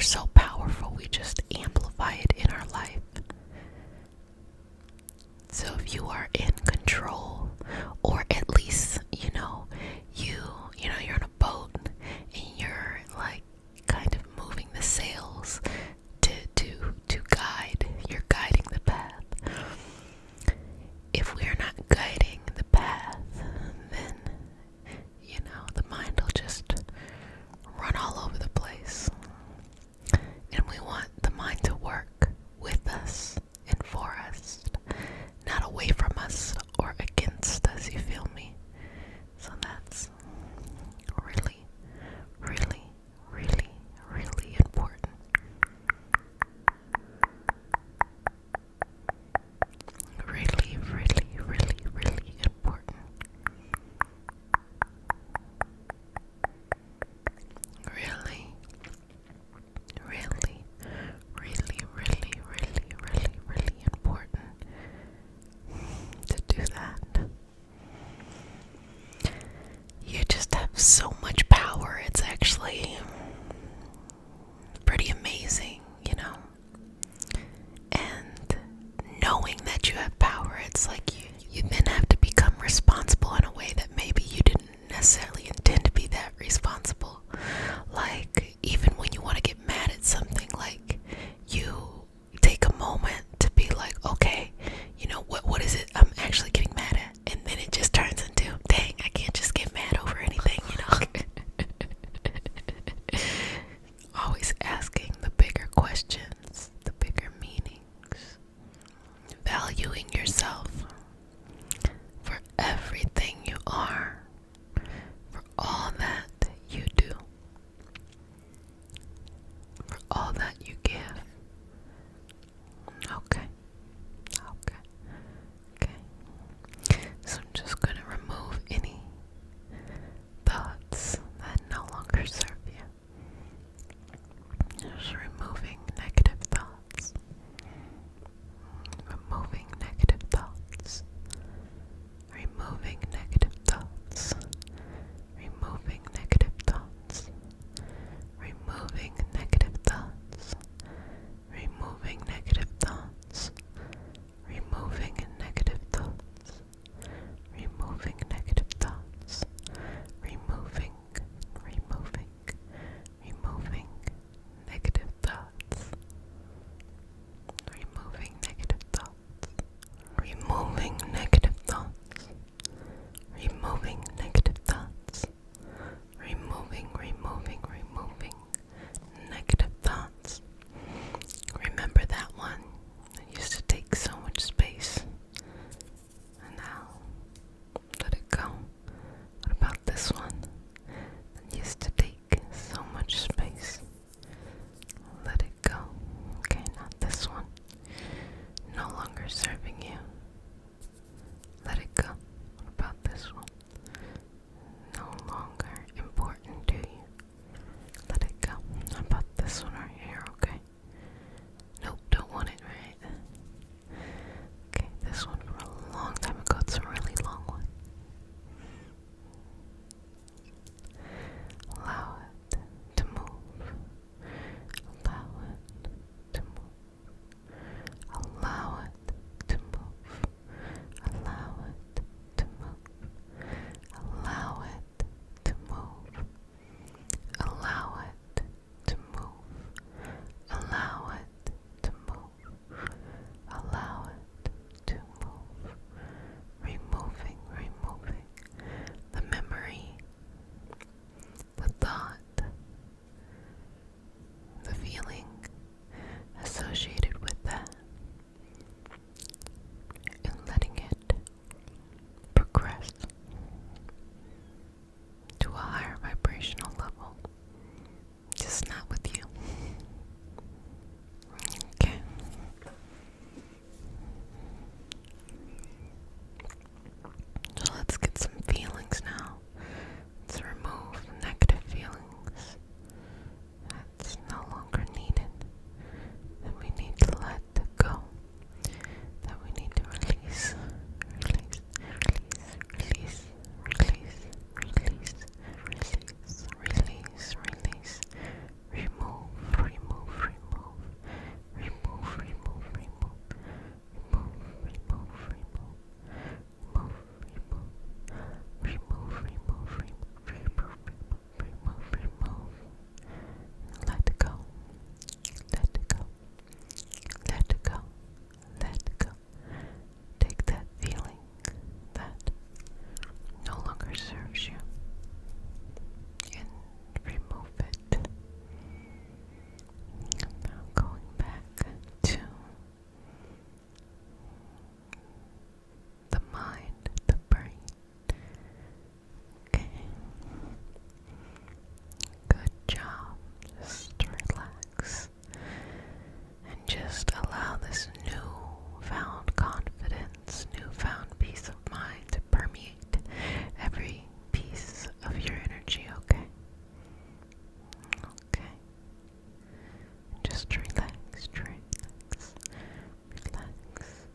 so powerful, we just amplify it in our life. So if you are in control, or at least, you're on a boat and you're like kind of moving the sails to guide, you're guiding the path. If we are not guiding the path, then, the mind will just run all over the place. And we want the mind to work with us and for us, not away from us or against us, you feel me? So that's really, really, really, really important. Really, really, really, really important. Really, really, really, really, really, really, really important to do that. You just have so much power. It's actually pretty amazing, And knowing that you have power, it's like you then have to become responsible in a way that maybe you didn't necessarily intend to be that responsible. Like, even when you want to get mad at something, like, you take a moment to be like, okay, what is it I'm actually getting mad at? And then it just turns into, dang, I can't just get mad over anything, Always asking the bigger questions, the bigger meanings. Valuing yourself for everything you are, for all that you do, for all that you give. Okay. So I'm just going to remove any thoughts that no longer serve you. Just removing negative thoughts. Removing negative thoughts. Removing negative thoughts. Removing negative thoughts. Removing negative thoughts. Removing negative thoughts. Removing negative thoughts. Removing negative thoughts. Removing negative thoughts. Just relax, relax,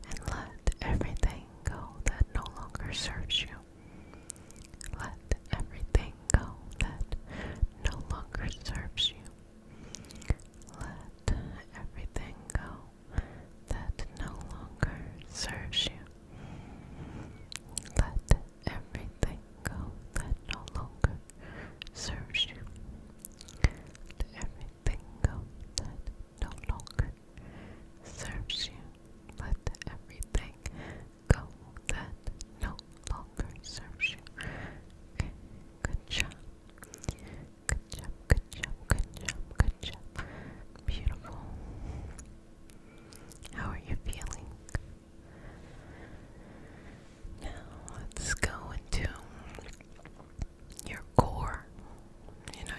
and let everything go that no longer serves you. Let everything go that no longer serves you. Let everything go that no longer serves you. Let everything go that no longer serves you. Let everything go that no longer serves you. Let everything go that no longer serves you. Okay, good job. Good job, good job, good job, good job. Beautiful. How are you feeling? Now let's go into your core,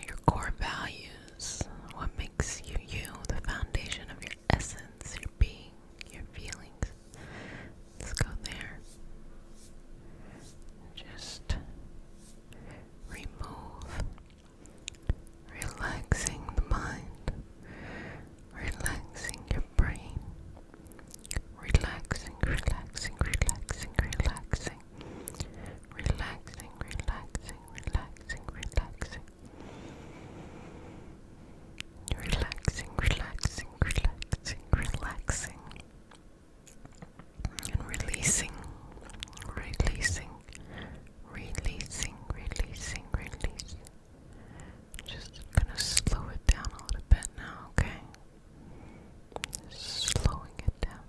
your core values, what makes you you, the foundation of your essence, your being, your feelings. Let's go there. Just remove, relaxing the mind, relaxing your brain, relaxing, relaxing, relaxing, relaxing, relaxing, relaxing, relaxing, relaxing, relaxing, relaxing, relaxing, relaxing, and releasing, releasing, releasing, releasing, releasing. Just gonna slow it down a little bit now, okay? Just slowing it down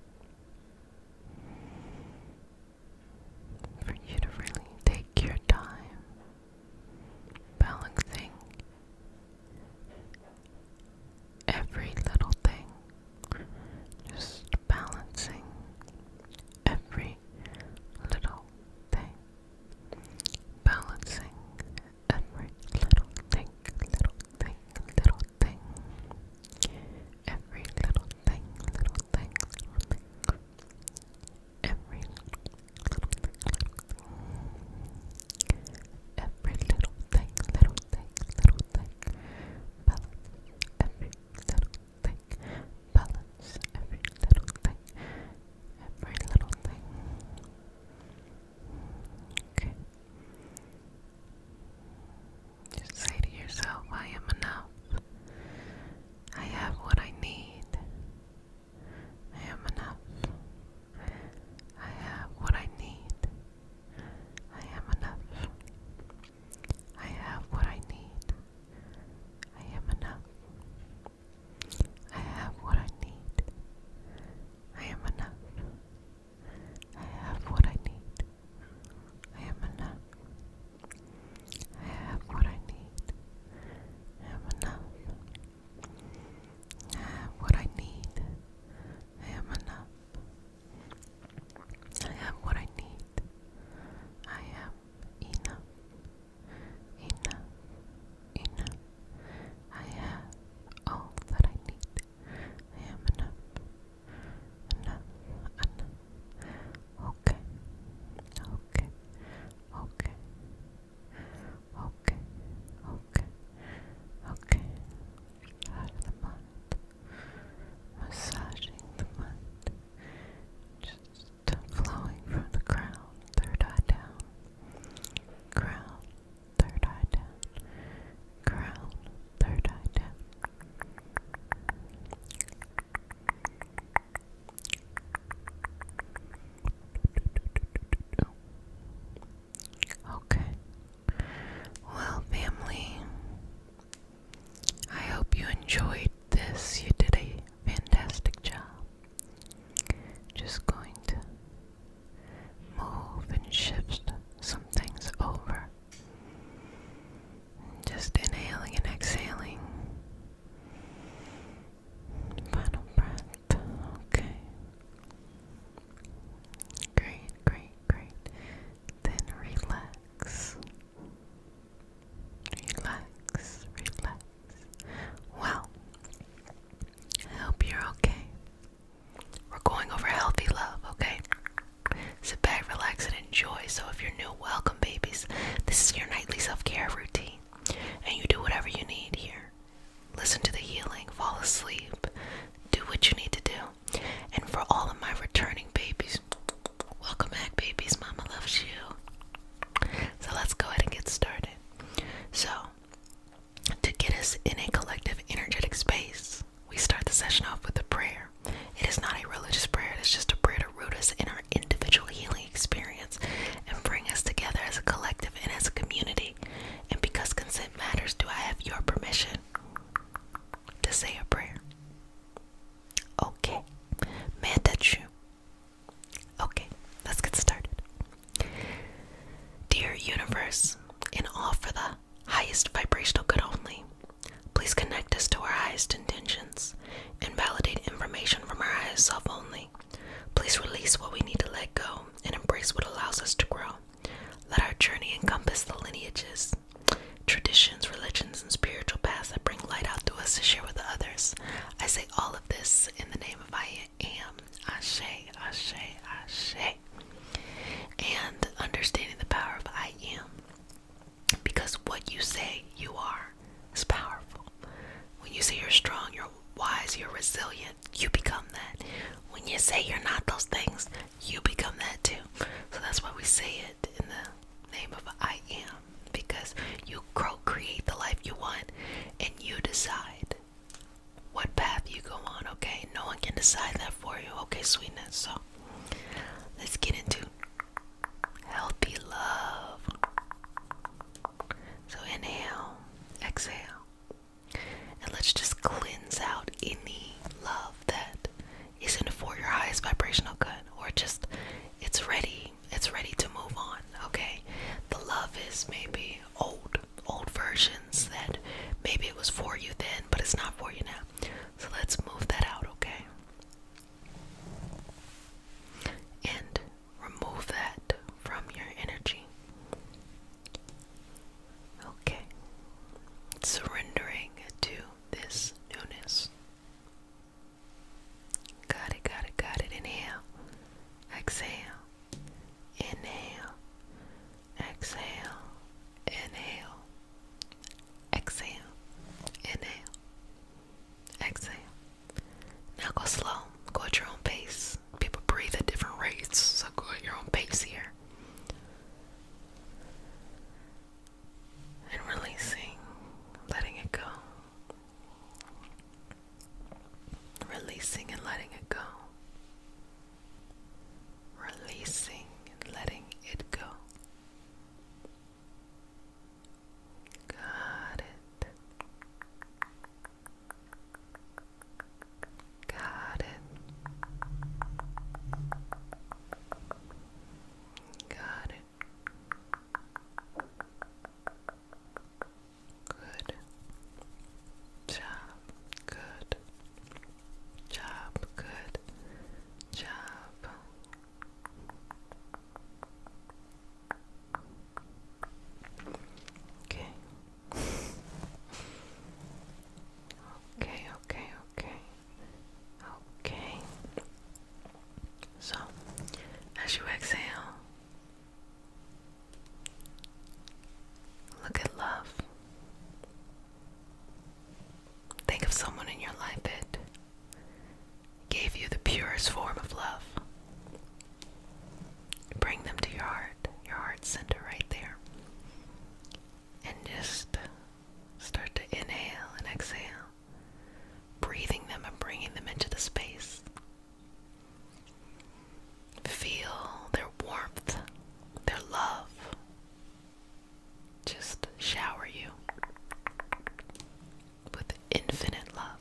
for you to really take your time balancing every little thing, just balancing every little thing, balancing every little thing, little thing, little thing, every little thing, little thing, little thing, every little thing, every little thing, little thing, little thing, balance every little thing, balance every little thing, every little thing. Okay. Just say to yourself, I am enough. I have what I need. I am enough. I have what I need. I am enough. I have what I need. I am enough. I have what I need. I am enough. I have what I need. I am enough. I have what I need. I am enough. I have what I need. I am enough. I have what I need. I am enough. Enough. Enough. I have all that I need. I am enough. Enough. Enough. Okay. Okay. Okay. Okay. Okay. Okay. Out of the mind. Massaging the mind. Just flowing from the crown, third eye down. Crown, third eye down. Crown, third eye down. Okay. Well, family, I hope you enjoyed this. You did a fantastic job. Just going to move and shift some things over. Just inhaling and exhaling. Final breath. Okay. Great, great, great. Then relax. Relax, relax. Well, this in a collective energetic space. We start the session off with a prayer. It is not a religious prayer, it is just a prayer to root us in our individual healing experience and bring us together as a collective and as a community. And because consent matters, do I have your permission to say a prayer? Okay. May I touch you? Okay, let's get started. Dear universe, in all for the highest vibrational good only, please connect us to our highest intentions and validate information from our highest self only. Please release what we need to let go and embrace what allows us to grow. Let our journey encompass the lineages, traditions, religions, and spiritual paths that bring light out to us to share with others. I say all of this in the name of I am. Ashe, Ashe, Ashe. And understanding the power of I am. Because what you say you are is powerful. When you say you're strong, you're wise, you're resilient, you become that. When you say you're not those things, you become that too. So that's why we say it in the name of I am. Because you create the life you want and you decide what path you go on, okay? No one can decide that for you, okay, sweetness? So let's get into healthy love. So inhale, exhale, and let's just cleanse out any love that isn't for your highest vibrational good, or just it's ready to move on, okay? The love is maybe old versions that maybe it was for you then, but it's not for you now. So let's move that out, okay? And remove that from your energy. Okay. Surrendering to this newness. Got it, got it, got it. Inhale. Exhale. Inhale. Exhale. Inhale. Exhale. Inhale. Exhale. Now go slow. Go at your own pace. People breathe at different rates, so go at your own pace here. And releasing, letting it go. Releasing and letting it go. Releasing and letting it go. Got it. Got it. Got it. Good job. Good job. Good job. Okay. Okay. So, as you exhale, look at love. Think of someone in your life that gave you the purest form of love. Bring them to your heart center right there. And just start to inhale and exhale, breathing them and bringing them into the space. Feel their warmth, their love. Just shower you with infinite love,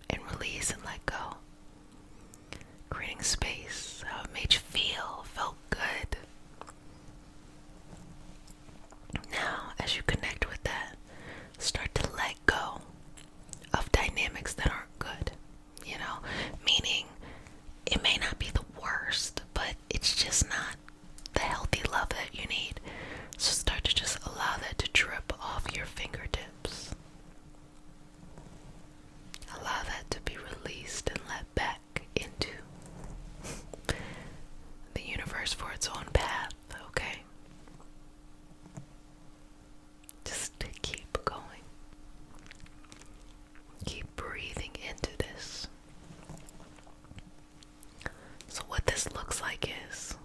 and release and let go. Creating space, how it made you feel, felt good. Now, as you connect with that, start to let go of dynamics that aren't good. Meaning it may not be the worst, but it's just not the healthy love that you need. So start to just allow that to drip off your fingertips. Allow that to be released and let back into the universe for its own path, okay? Just to keep going. Keep breathing into this. So what this looks like is,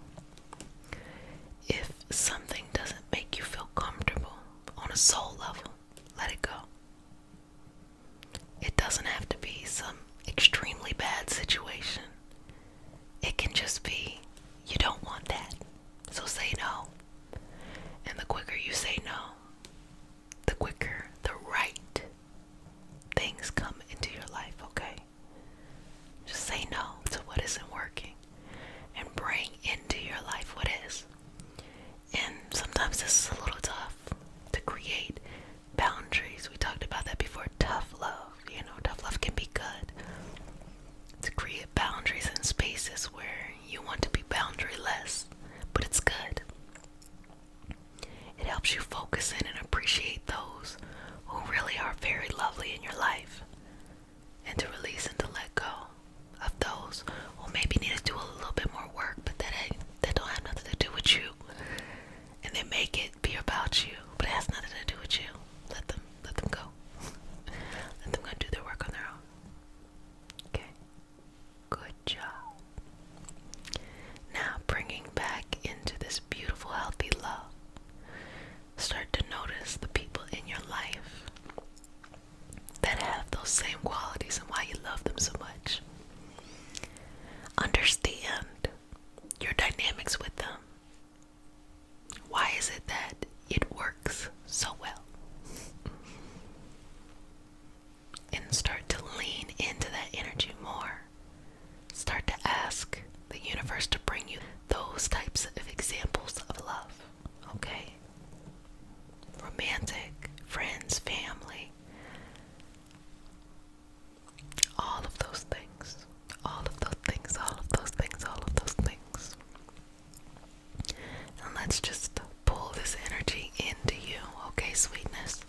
if something doesn't make you feel comfortable on a soul level, let it go. It doesn't have to be some extremely bad situation. It can just be, you don't want that, so say no. And the quicker you say no, the quicker the right things come into your life, okay? Just say no to what isn't working and bring into your life what is. And sometimes this is a little tough to create boundaries. We talked about that before. Tough love, tough love can be good. To create boundaries in spaces where you want to be boundaryless, but it's good. It helps you focus in and appreciate those who really are very lovely in your life, and to release and to let go of those who maybe need to do a little bit more work, but that don't have nothing to do with you, and they make it be about you, but it has nothing to do with you. Let them go. Let them go do their work on their own. Okay, good job. Now bringing back into this beautiful, healthy love, start to notice the people in your life that have those same qualities and why you love them so much. Understand your dynamics with them. Why is it that it works so well? And start to lean into that energy more. Start to ask the universe to bring you those types of examples of love, okay? Romantic, friends, family, all of those things, all of those things, all of those things, all of those things. And let's just pull this energy into you, okay, sweetness?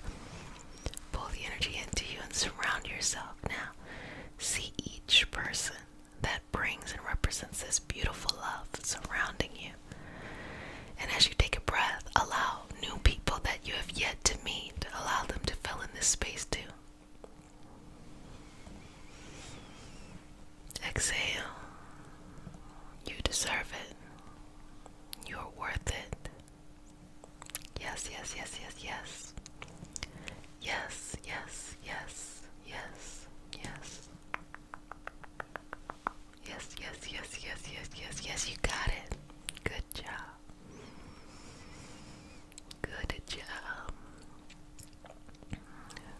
Pull the energy into you and surround yourself. Now, see each person that brings and represents this beautiful love surrounding you. And as you take a breath, allow new people that you have yet to meet, allow them to fill in this space too. Exhale. You deserve it. You're worth it. Yes, yes, yes, yes, yes. Yes, yes, yes, yes, yes. Yes, yes, yes, yes, yes, yes, yes, you got it. Good job. Good job.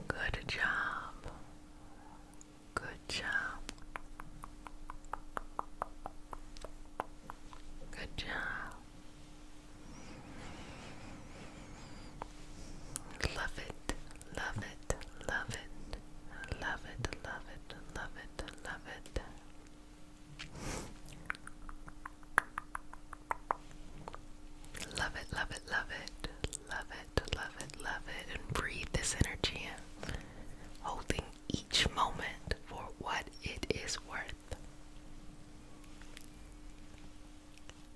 Good job. Good job. Good job. Love it, love it, love it, love it, love it, love it, love it. Love it, love it, love it, love it, love it, love it, and breathe this energy in, holding each moment for what it is worth.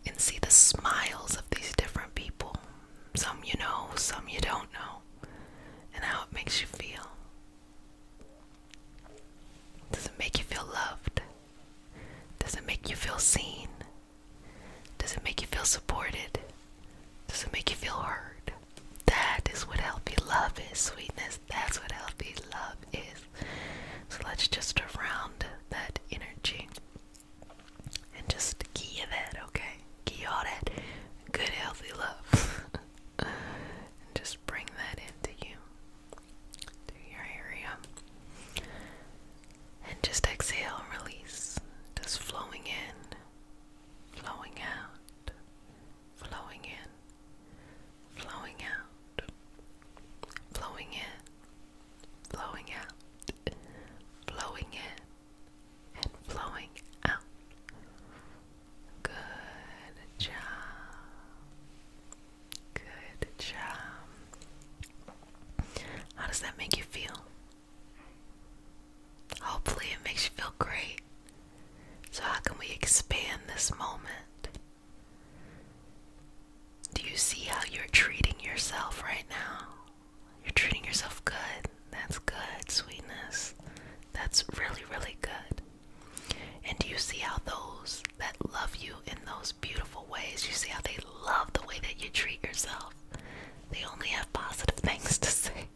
And see the smiles of these different people. Some you know, some you don't know, and how it makes you feel. Does it make you feel loved? Does it make you feel seen? Does it make you feel supported? Does it make you feel heard? That is what healthy love is, sweetness. That's what healthy love is. So let's just surround that energy and just give you that, okay? Give you all that good, healthy love. And just bring that into you, to your area. And just exhale and release. Just flowing in, flowing out, flowing in, flowing out, flowing in, flowing out, flowing in, and flowing out. Good job. Good job. How does that make you feel? Hopefully it makes you feel great. So how can we expand this moment? Do you see how you're treating yourself right now? You're treating yourself good. That's good, sweetness. That's really, really good. And do you see how those that love you in those beautiful ways, you see how they love the way that you treat yourself? They only have positive things to say.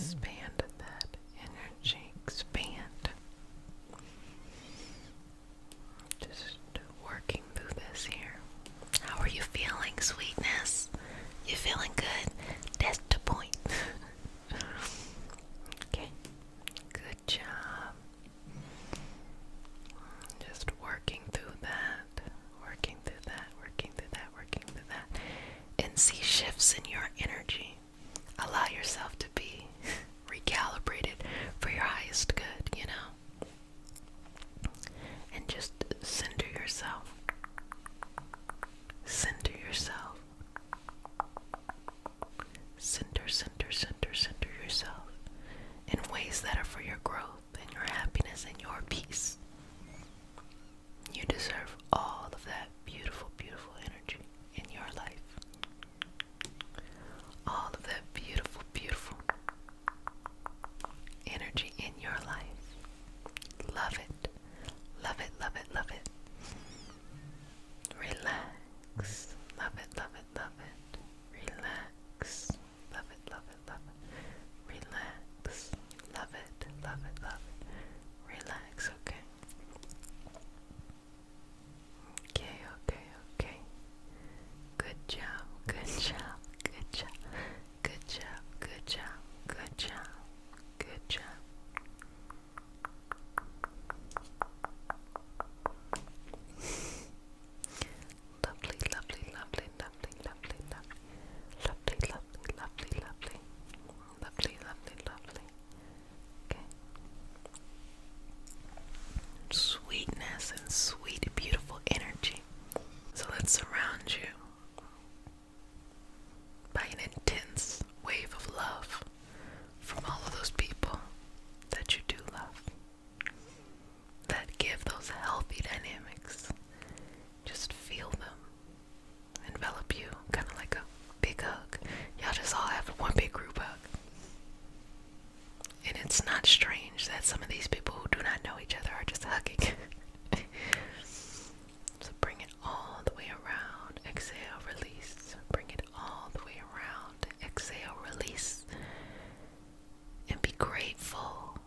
Expand that energy. Expand. Just working through this here. How are you feeling, sweetness? You feeling good? That's the point. Okay. Good job. Just working through that. Working through that. Working through that. Working through that. And see shifts in your energy. Allow yourself to be recalibrated for your highest good, you know? And just center yourself. Center yourself. Center, center, center, center yourself in ways that are for your growth and your happiness and your peace. You deserve all of that beautiful, beautiful energy in your life. All of that beautiful, beautiful energy in your life. Love it. Love it, love it, love it. Relax. Love it, love it, love it. Relax. Love it, love it, love it. Relax. Love it, love it, love it. Relax, okay? Okay, okay, okay. Good job, good job, good job, good job, good job, good job, good job. Lovely, lovely, lovely, lovely, lovely, lovely, lovely, lovely, lovely, lovely, lovely, lovely, lovely. Okay. Sweetness and sweet, beautiful energy. So let's surround you by an intense wave of love from all of those people that you do love, that give those healthy dynamics. Just feel them envelop you, kind of like a big hug. Y'all just all have one big group hug. And it's not strange that some of these people who do not know each other are just hugging. So bring it all the way around. Exhale, release. Bring it all the way around. Exhale, release. And be grateful.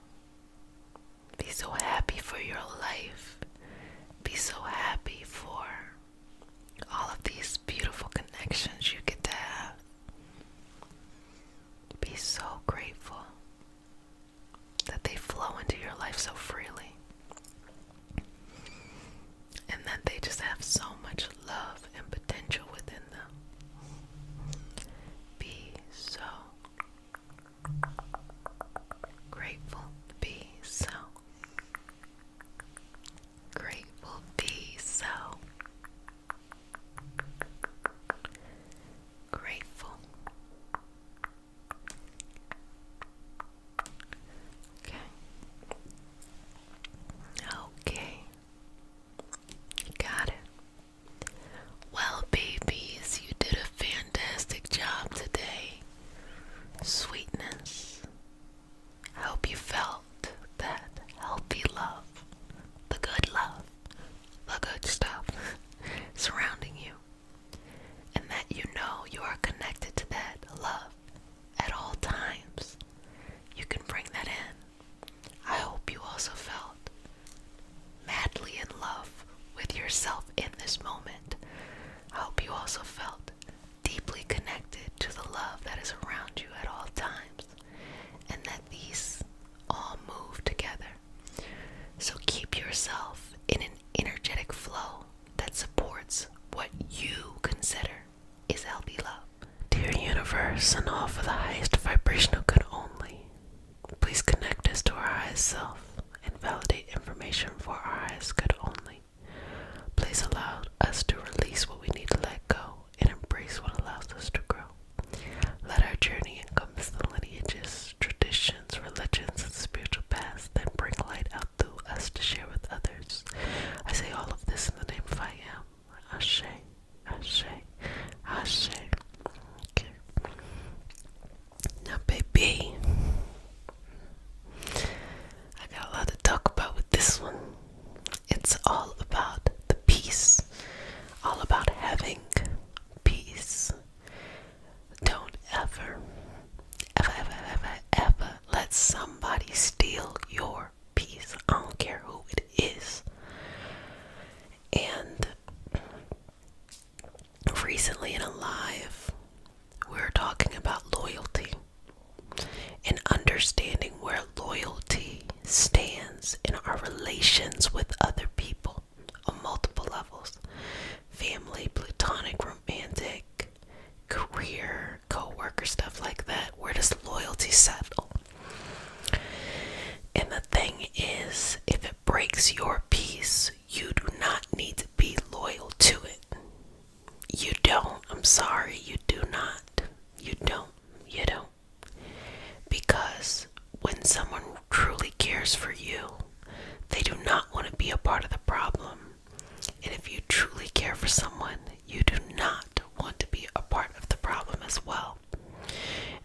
Be so happy for your life. Be so happy for all of these beautiful connections you get to have. Be so grateful that they flow into your life so freely. understanding where loyalty stands in our relations with other people on multiple levels: family, platonic, romantic, career, co-worker, stuff like that. Where does loyalty settle? And the thing is, if it breaks your peace, you do not need to be loyal to it. You don't. I'm sorry, you do not. You don't. You don't. Because when someone truly cares for you, they do not want to be a part of the problem. And if you truly care for someone, you do not want to be a part of the problem as well.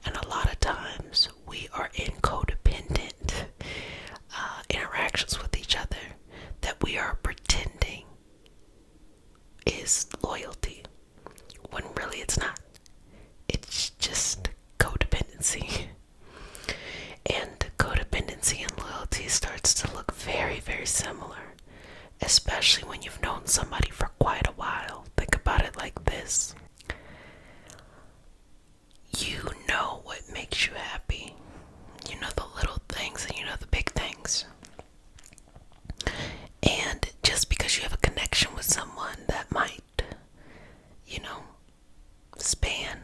And a lot of times we are in codependent interactions with each other that we are pretending is loyalty, when really it's not. It's just codependency. And codependency and loyalty starts to look very, very similar, especially when you've known somebody for quite a while. Think about it like this. You know what makes you happy. You know the little things and you know the big things. And just because you have a connection with someone that might, span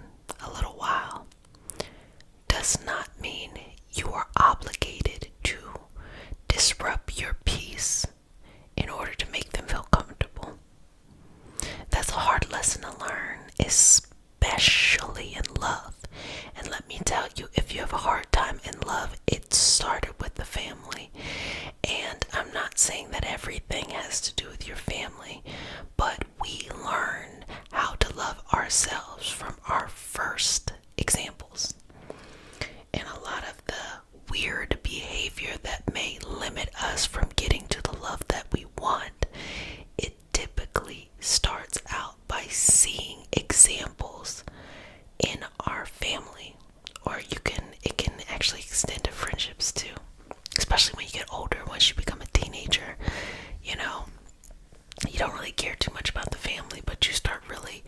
a little while, does not mean you are obligated to disrupt your peace in order to make them feel comfortable. That's a hard lesson to learn, especially in love. And let me tell you, if you have a hard time in love, it started with the family. And I'm not saying that everything has to do with your family, but we learn how to love ourselves from our first examples. And a lot of the weird behavior that may limit us from getting to the love that we want, it typically starts out by seeing examples in our family. Or it can actually extend to friendships too. Especially when you get older, once you become a teenager, you don't really care too much about the family, but you start really,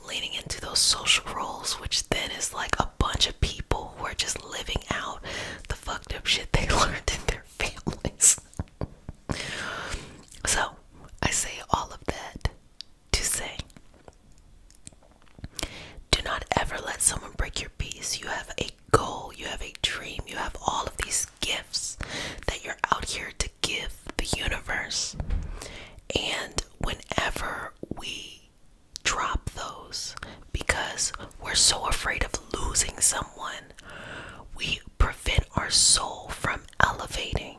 leaning into those social roles, which then is like a bunch of people who are just living out the fucked up shit they learned in their families. So, I say all of that to say, do not ever let someone break your peace. You have a goal, you have a dream, you have all of these gifts that you're out here to give the universe. And whenever we drop those because we're so afraid of losing someone, we prevent our soul from elevating.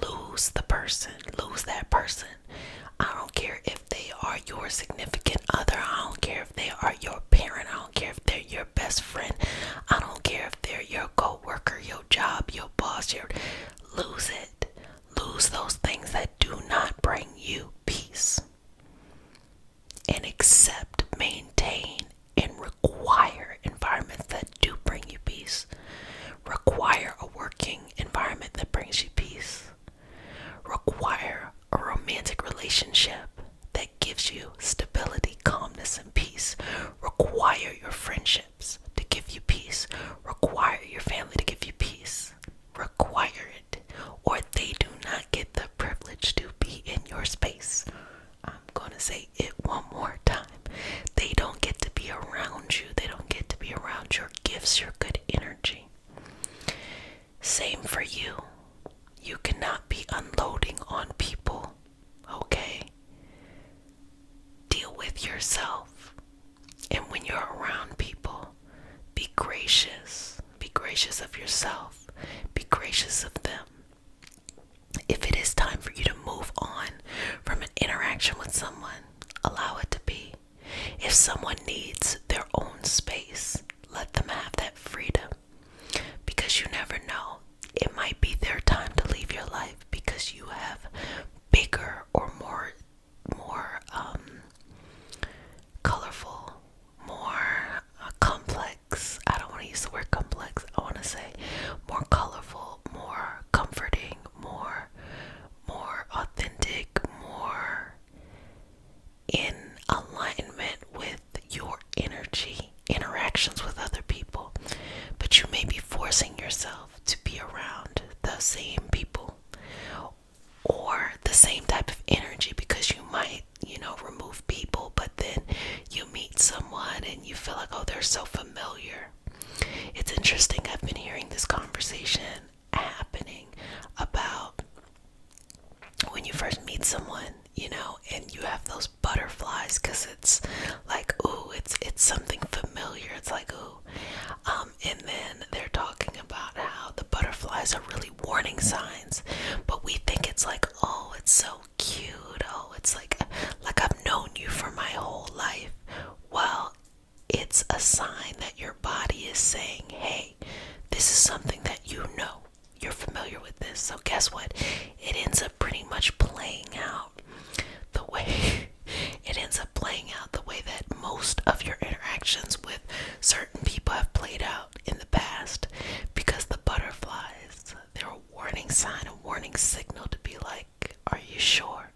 Lose the person, lose that person. I don't care if they are your significant other. I don't care if they are your parent. I don't care if they're your best friend. I don't care if they're your co-worker, your job, your boss. Lose it. Lose those things that do not bring you peace. And accept, maintain, and require environments that do bring you peace. Require a working environment that brings you peace. Require a romantic relationship that gives you stability, calmness, and peace. Require your friendships to give you peace. Require your family to give you peace. Require it, or they do not get the privilege to be in your space. I'm going to say it one more time. They don't get to be around you. They don't get to be around your gifts, your good energy. Same for you. You cannot be unloading on people, okay? Deal with yourself. And when you're around people, be gracious. Be gracious of yourself. Be gracious of them. If it is time for you to move on from an interaction with someone, allow it to be. If someone needs their own space, let them have that freedom. Because you never know. It might be their time to leave your life because you have bigger or more colorful, more complex. I don't want to use the word complex. I want to say more colorful, more comforting, more authentic, more in alignment with your energy interactions butterflies are really warning signs, but we think it's like, oh, it's so cute. Oh, it's like I've known you for my whole life. Well, it's a sign that your body is saying, hey, this is something that you know. You're familiar with this. So guess what? It ends up pretty much playing out the way that most of your interactions with certain people have played out in the past, because the butterflies, they're a warning sign, a warning signal to be like, are you sure?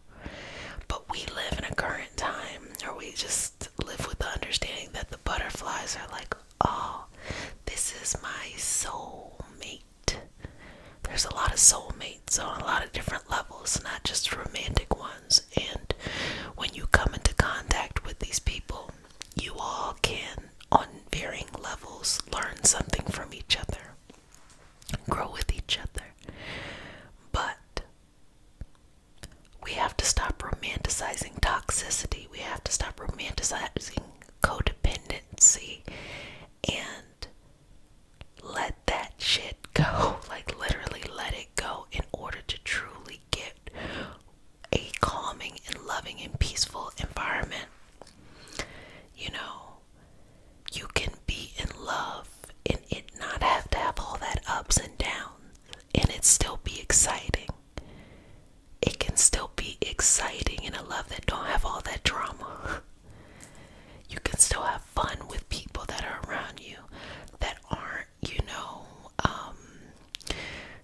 But we live in a current time, or we just live with the understanding that the butterflies are like, oh, this is my soulmate. There's a lot of soulmates on a lot of different levels, not just romantic ones. And when you come into contact with these people, you all can, on varying levels, learn something from each other, grow with each other. But we have to stop romanticizing toxicity. We have to stop romanticizing codependency and let that shit go. Like, literally let it go in order to truly get a calming and loving and peaceful environment. You know, you can be in love and it not have to have all that ups and downs, and it still be exciting. It can still be exciting in a love that don't have all that drama. You can still have fun with people that are around you that aren't,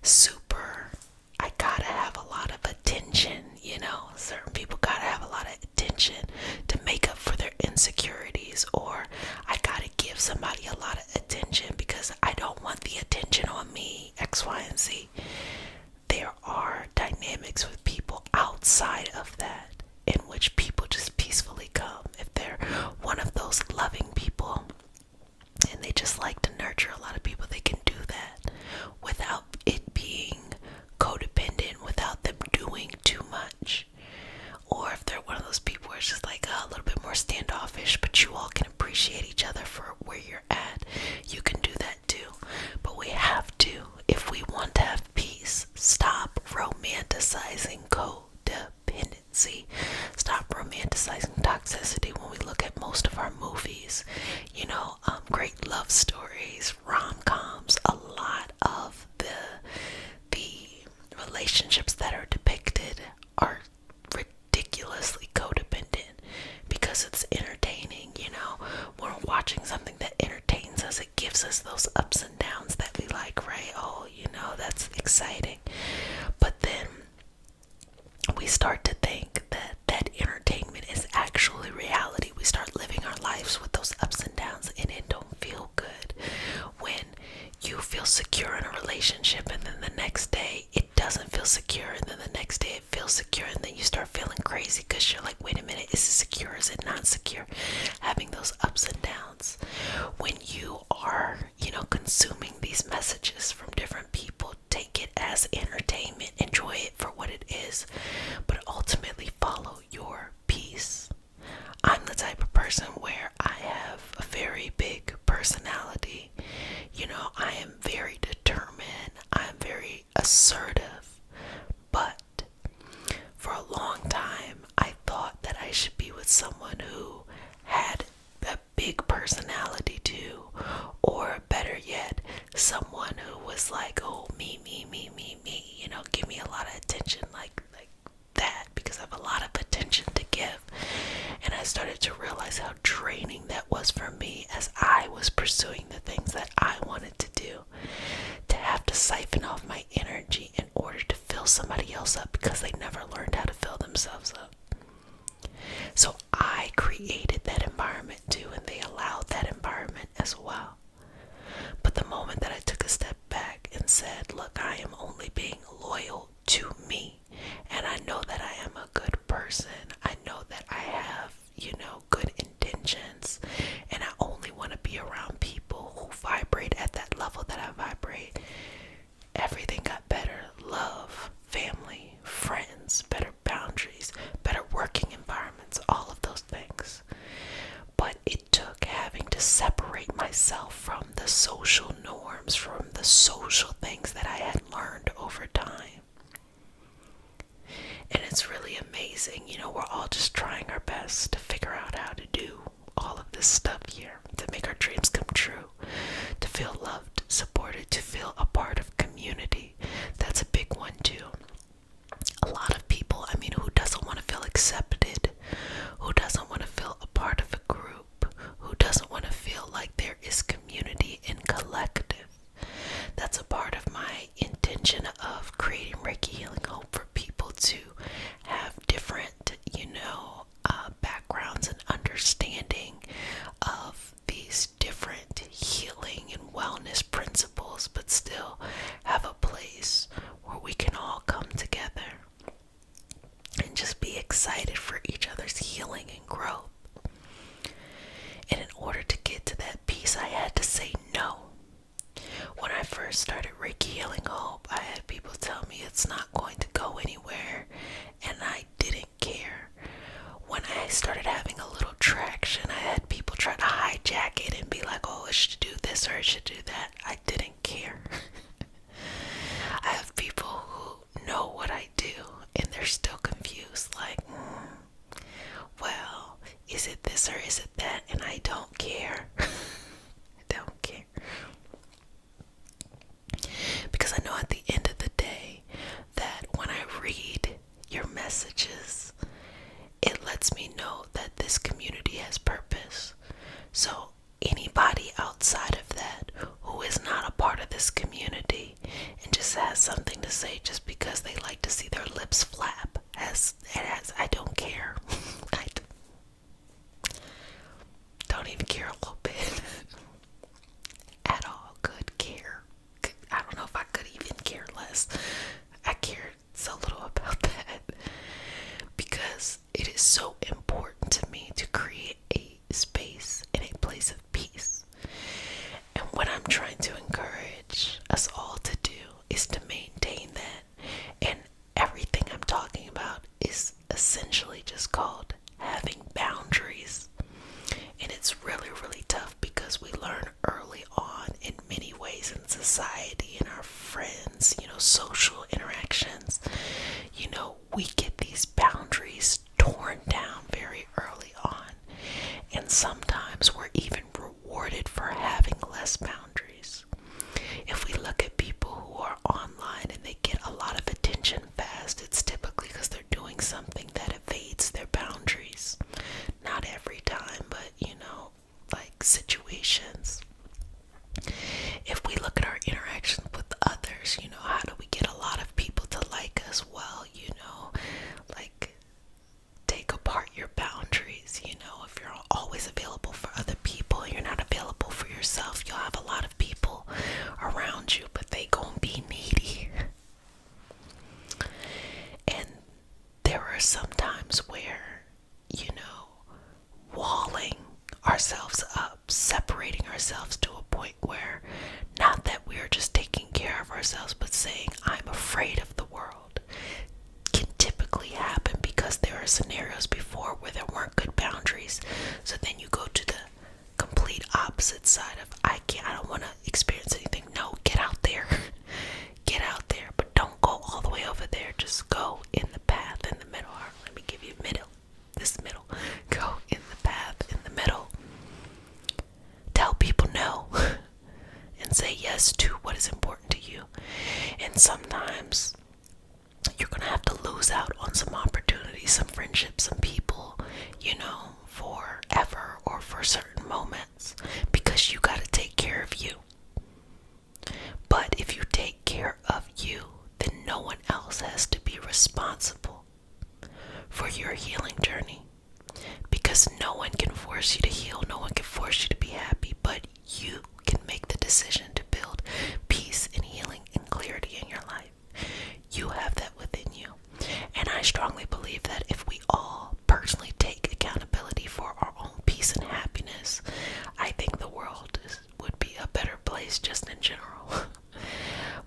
super, I gotta have a lot of attention, certain people gotta have a lot of attention to make up for their insecurities, or I gotta give somebody a lot of attention because I don't want the attention on me, X, Y, and Z. There are dynamics with people outside of that in which people just peacefully come. If they're one of those loving people and they just like to nurture a lot of people, they can do that without it being codependent, without them doing too much. Or if they're one of those people where it's just like a little bit more standoffish, but you all can appreciate each other for where you're at, you can do that too. But we have to, if we want to have peace, stop romanticizing codependency. Stop romanticizing toxicity. When we look at most of our movies, great love stories, rom-coms, a lot of the relationships that are depicted are ridiculously codependent because it's entertaining. When we're watching something that entertains us, it gives us those ups and downs that we like, right? Oh, that's exciting. But then we start to think that that entertainment is actually reality. We start living our lives with those ups and downs, and it don't feel good when you feel secure in a relationship and then the next day it doesn't feel secure, and then the next day it feels secure, and then you start feeling crazy because you're like, wait a minute, is it secure, is it not secure? Having those ups and downs. When you are, consuming these messages from different people, take it as entertainment, enjoy it for what it is, but ultimately follow your peace. I'm the type of person where I have a very big personality. I am very determined. I'm very assertive. But for a long time, I thought that I should be with someone who had a big personality too. Or better yet, someone who was like, oh, me, give me a lot of attention like that, because I have a lot of attention to give. And I started to realize how draining that was for me as I was pursuing the things that I wanted to do, to have to siphon off my energy in order to fill somebody else up because they never learned how to fill themselves up. So I created that environment too, and they allowed that environment as well. But the moment that I took a step back and said, look, I am only being loyal to me, and I know that I am a good person, I know that I have, good intentions, and I only want to be around people who vibrate at that level that I vibrate, everything got better. Love, family, friends, better boundaries, better working environments, all of those things. But it took having to separate myself from the social norms, from the social things things that I had learned over time. And it's really amazing. We're all just trying our best to figure out how to do all of this stuff here, to make our dreams come true, to feel loved, supported, to feel a part of community. That's a big one too. A lot of people, who doesn't want to feel accepted? Who doesn't want to feel a part of a group? Who doesn't want to feel like there is community and collective? That's a part of my intention of creating Reiki Healing Hope, for people to have different, backgrounds and understanding of these different healing and wellness principles, but still have a place where we can all come together and just be excited for each other's healing and growth. And in order to get to that piece, I had to say no. When I first started Reiki Healing Hope, I had people tell me it's not going to go anywhere, and I didn't care. When I started having a little traction, I had people try to hijack it and be like, oh, it should do this or it should do that. I didn't care. I have people who know what I do, and they're still confused, like, well, is it this or is it that? And I don't care. I don't care. Because I know at the end of the day that when I read your messages, it lets me know that this community has purpose. So anybody outside of that who is not a part of this community and just has something to say just because they like to see their lips flap, I don't care. I don't even care a little bit at all. Could care. I don't know if I could even care less. I care so little about that, because it is so important to me to create a space and a place of peace. And what I'm trying to encourage us all to do is to maintain that. And everything I'm talking about is essentially just called having boundaries. And it's really, really tough, because we learn early on in many ways in society, in our friends, social interactions, we get these boundaries torn down very early on. And sometimes we're even rewarded for having less boundaries. If we look at people who are online and they get a lot of attention fast, it's typically because they're doing something that evades their boundaries. Not every time, but like situations. If we look at our interactions with others, how do we get a lot of people to like us? Well, like, take apart your boundaries. If you're always available for other people and you're not available for yourself, you'll have a lot of people around you, but they gonna be needy. And there are some times where, walling ourselves up, separating ourselves to a point where, not that we are just taking care of ourselves, but saying, I'm afraid of the world, can typically happen because there are scenarios before where there weren't good boundaries. So then you go to the complete opposite side of, I don't want to experience anything. No, get out there. Get out there, but don't go all the way over there. Just go in the path in the middle. Let me give you this middle. Go in the path in the middle. Tell people no and say yes to what is important to you. And sometimes you're gonna have to lose out on some opportunities, some friendships, some people, forever or for certain moments, because you gotta take care of you. But if you take care of you, then no one else has to be responsible for your healing journey, because no one can force you to heal, no one can force you to be happy, but you can make the decision to build peace and healing and clarity in your life. You have that within you. And I strongly believe that if we all personally take accountability for our own peace and happiness, I think the world would be a better place just in general.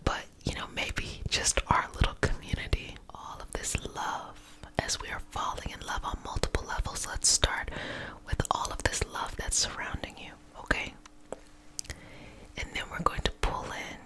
But, maybe just our little community, all of this love, as we are falling in love on multiple levels, let's start with all of this love that's surrounding you, okay? And then we're going to pull in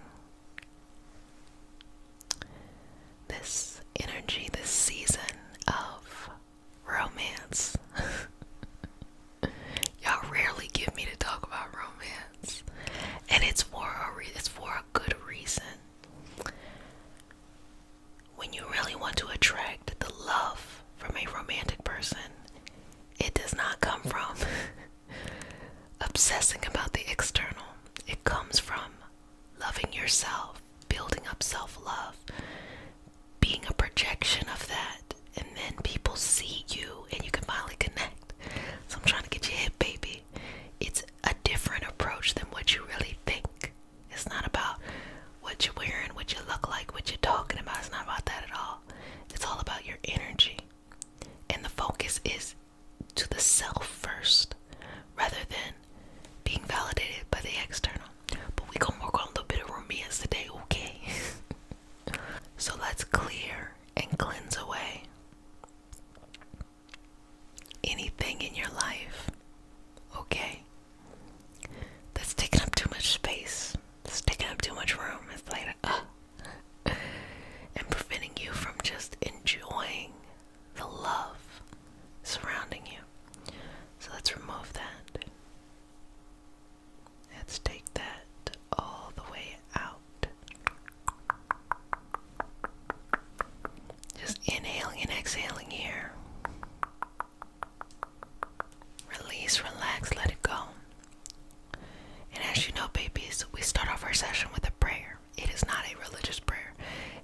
self-love, being a projection of that, and then people see you and you can finally connect. So I'm trying to get you hip, baby. It's a different approach than what you really think. It's not about what you're wearing, what you look like, what you're talking about. It's not about that at all. It's all about your energy. And the focus is to the self first, rather than being validated by the external. But we gonna work on a little bit of romance today, okay? So let's clear and cleanse away anything in your life, okay? That's taking up too much space. It's taking up too much room. It's like, and preventing you from just enjoying the love surrounding you. So let's remove that. Let's take that all the way out. Just inhaling and exhaling here. Release, relax, let it go. And as you know, babies, we start off our session with a prayer. It is not a religious prayer.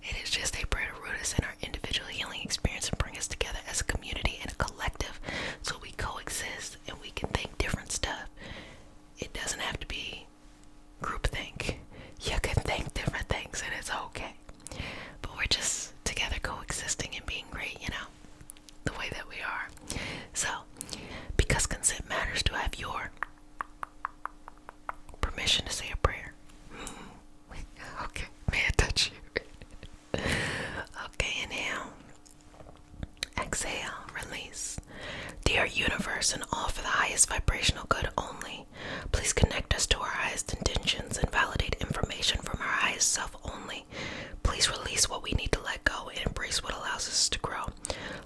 It is just a prayer to root us in our individual healing experience and bring us together as a community and a collective so we coexist and we can think different stuff. It doesn't have to be groupthink. You can think different things and it's okay. But we're just together coexisting and being great, the way that we are. So, because consent matters, do I have your permission to say a prayer? Okay, may I touch you? Okay, inhale. Exhale, release. Dear universe and all for the highest vibrational good only, please connect us to our highest intentions and validate information from our highest self only. Please release what we need to let go and embrace what allows us to grow.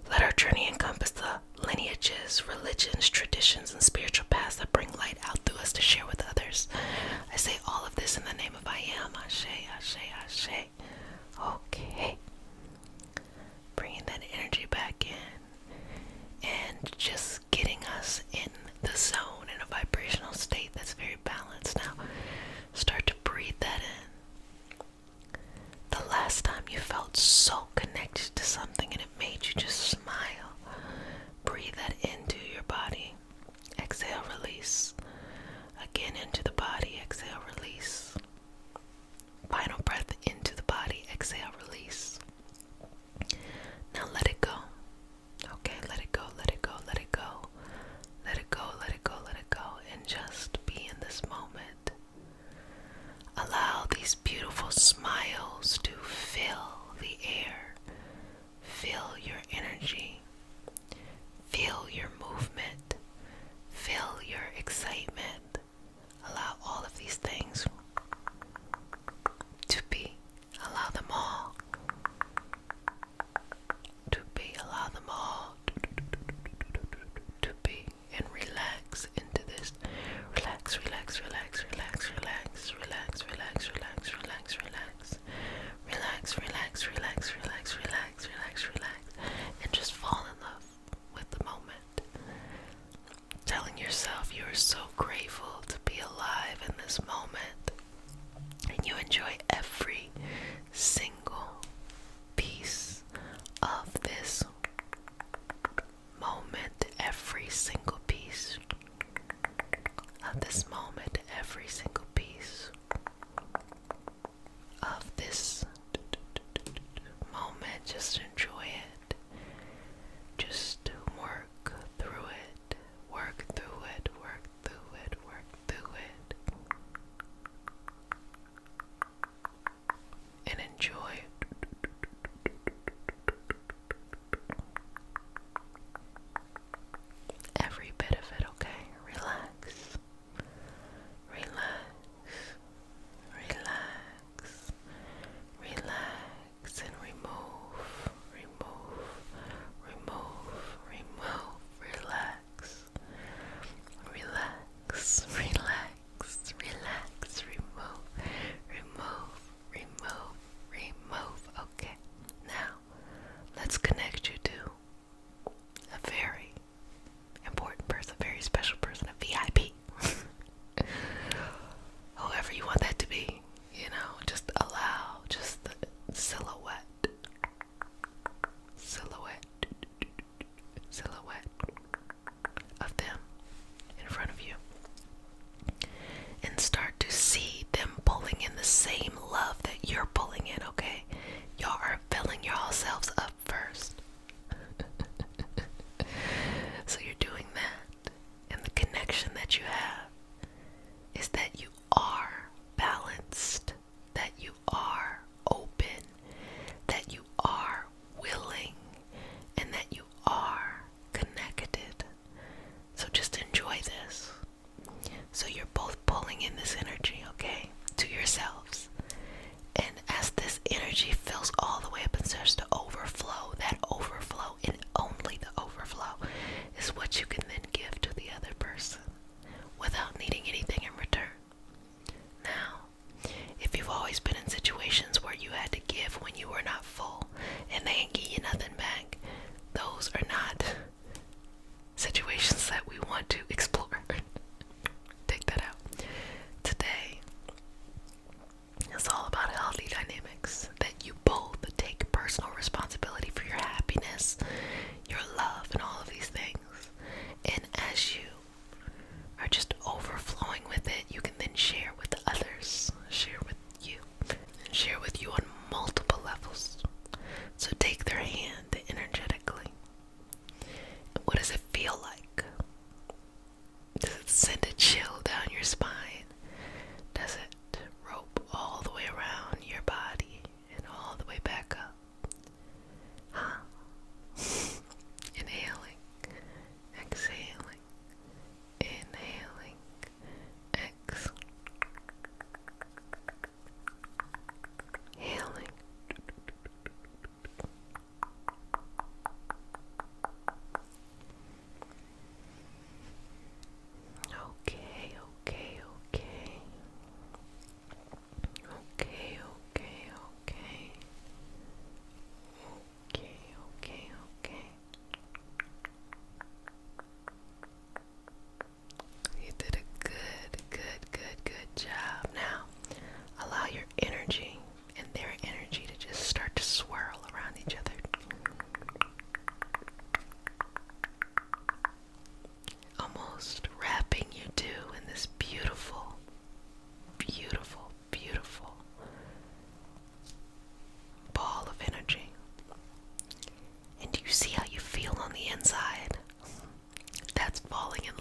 Let our journey encompass the lineages, religions, traditions, and spiritual paths that bring light out through us to share with others. I say all of this in the name of I am. Ashe, ashe, ashe. Okay. Bringing that energy back in and just getting us in the zone, in a vibrational state that's very balanced. Now, start to breathe that in. The last time you felt so connected to something and it made you just smile, breathe that into your body. Exhale, release. Again into the body, exhale, release. Final breath into the body, exhale, release. Now let it go. Okay, let it go, let it go, let it go. Let it go, let it go, let it go. And just be in this moment. Allow these beautiful smiles to fill the air.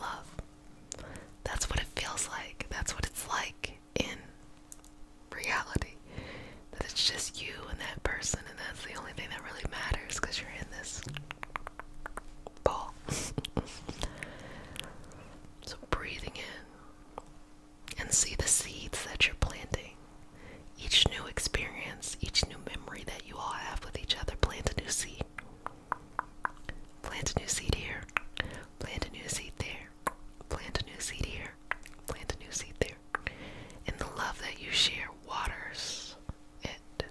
love. That's what it feels like. That's what it's like in reality. That it's just you and that person, and that's the only thing that really matters because you're in this ball. So breathing in and see the seeds that you're planting. Each new experience, each new memory that you all have with each other, plant a new seed. Plant a new seed here. Plant a new seed there. Plant a new seed here. Plant a new seed there. And the love that you share waters it.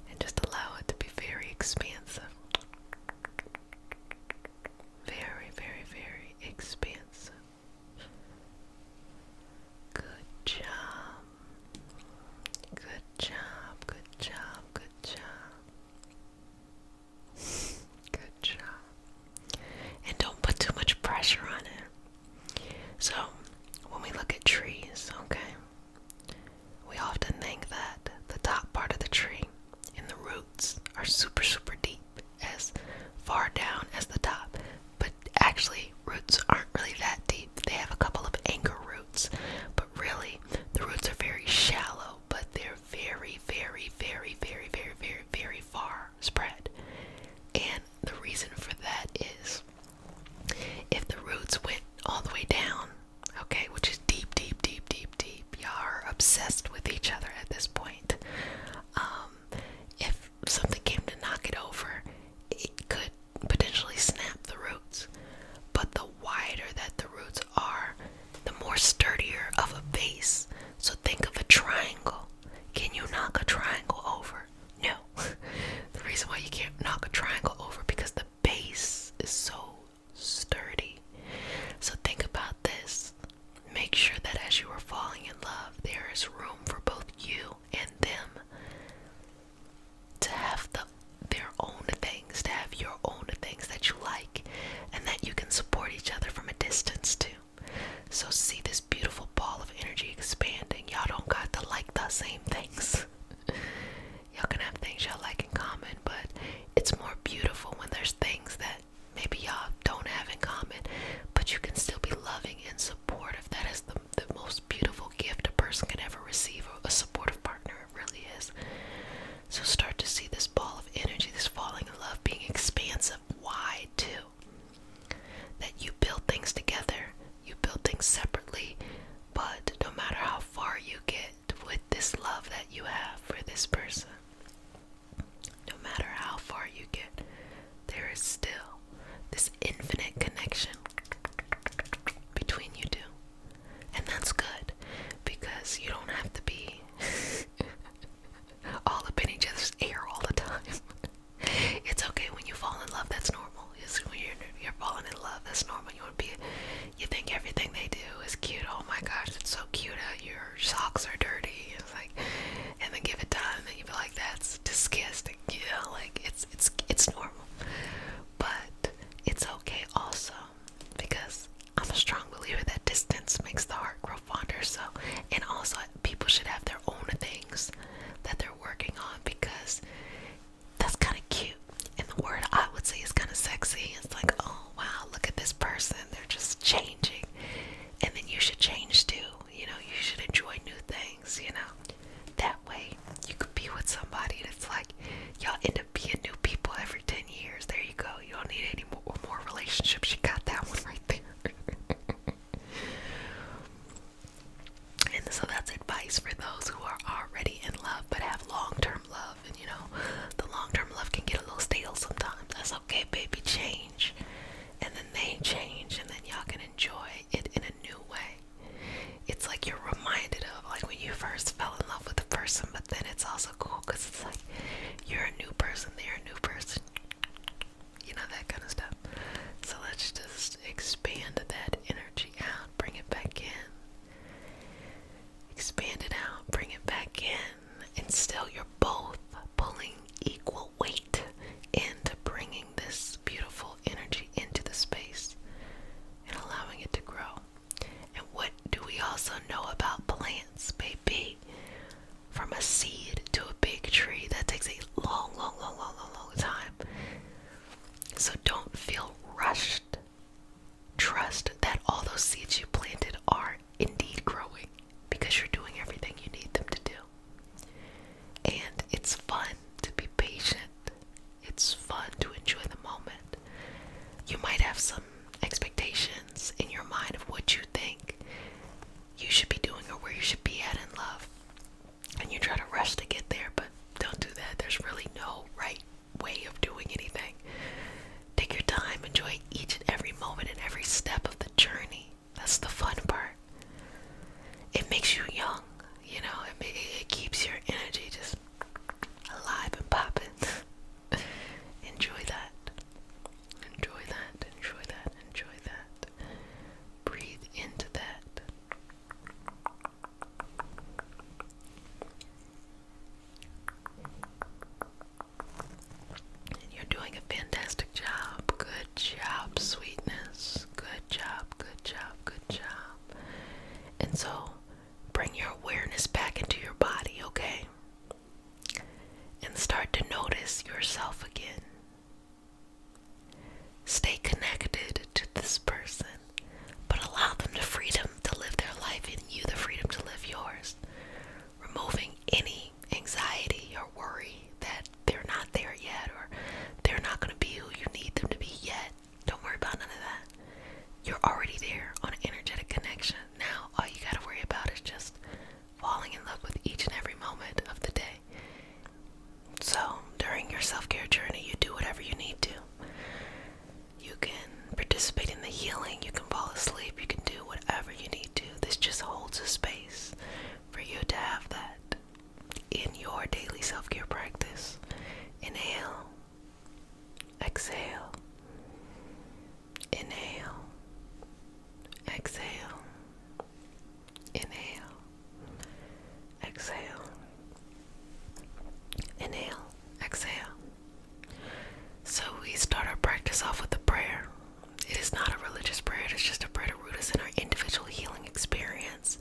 And just allow it to be very expansive. Very, very, very expansive. Good job. Good job. Good job. Good job. Good job. And don't put too much pressure on it. So, when we look at trees, okay, we often think that the top part of the tree and the roots are super, super deep, as far down as the top. But actually, roots aren't really that deep. They have a couple of anchor roots, but really, the roots are very shallow, but they're very, very, very, very, very, very, very far spread. And the reason for that is, if the roots went all the way down, okay, which is deep, deep, deep, deep, deep, y'all are obsessed with each other at this point. If something came to knock it over, it could potentially snap the roots. But the wider that the roots are, the more sturdier of a base. So think of a triangle. Can you knock a triangle over? No. The reason why you can't knock a triangle over because the base is so sturdy. So think about this. Make sure that as you are falling in love, there is room for both you and them to have their own things, to have your own things that you like, and that you can support each other from a distance too. So see this beautiful ball of energy expanding. Y'all don't got to like the same things. Y'all can have things y'all like in common, but it's more beautiful when there's things that maybe y'all don't have in common, but you can still be loving and supportive. That is the most beautiful gift a person can ever receive, a supportive partner. It really is. So start to see this ball of energy, this falling in love, being expansive, wide too. That you build things together, you build things separately, but no matter how far you get with this love that you have for this person, no matter how far you get, there is still this infinite connection between you two. And that's good, because you don't have to be all up in each other's ear all the time. It's okay when you fall in love, that's normal. It's when you're falling in love, that's normal. You think everything they do is cute. Oh my gosh, it's so cute. Your socks are dirty. It's like, and then give it time, and then you be like, that's disgusting. You know, like it's normal. But it's okay also, because I'm a strong believer that distance makes the heart grow fonder. So, and also people should have their own things that they're working on, because that's kind of cute. And the word I would say is kind of sexy. It's like, oh wow, look at this person. They're just changing. And then you should change too. You know, you should enjoy new things, you know. That way you could be with somebody that's like, y'all end up being new people every 10 years. There you go. You don't need any more relationships. You got that one right there. And so that's advice for those who are already in love but have long-term love. And you know, the long-term love can get a little stale sometimes. That's okay, baby. Change. And then they change, and then y'all can enjoy it in a new way. It's like you're reminded of like when you first fell in love with a person, but then it's also cool because it's like you're a new person, they're a new person. You know, that kind of stuff. So let's just expand that energy out, bring it back in. Expand it out, bring it back in, and still you're both pulling equal weight into bringing this beautiful energy into the space and allowing it to grow. And what do we also know about plants, baby? From a seed to a big tree, that takes a long, long, long, long, long, long time. So don't feel rushed and start to notice yourself again. Stay connected to this person, but allow them the freedom to live their life and you the freedom to live yours. Removing any anxiety or worry that they're not there yet or they're not going to be who you need them to be yet. Don't worry about none of that. You're already there on an energetic connection. Now all you got to worry about is just falling in love with each and every moment of the day. So during your self-care journey, you do whatever you need to. You can participate in the healing, you can fall asleep, you can do whatever you need to. This just holds a space for you to have that in your daily self-care practice. Inhale, exhale, inhale, exhale, inhale, exhale, inhale, exhale. So we start our practice off with a prayer. It is not a religious prayer, it is just a prayer to root us in our individual healing experience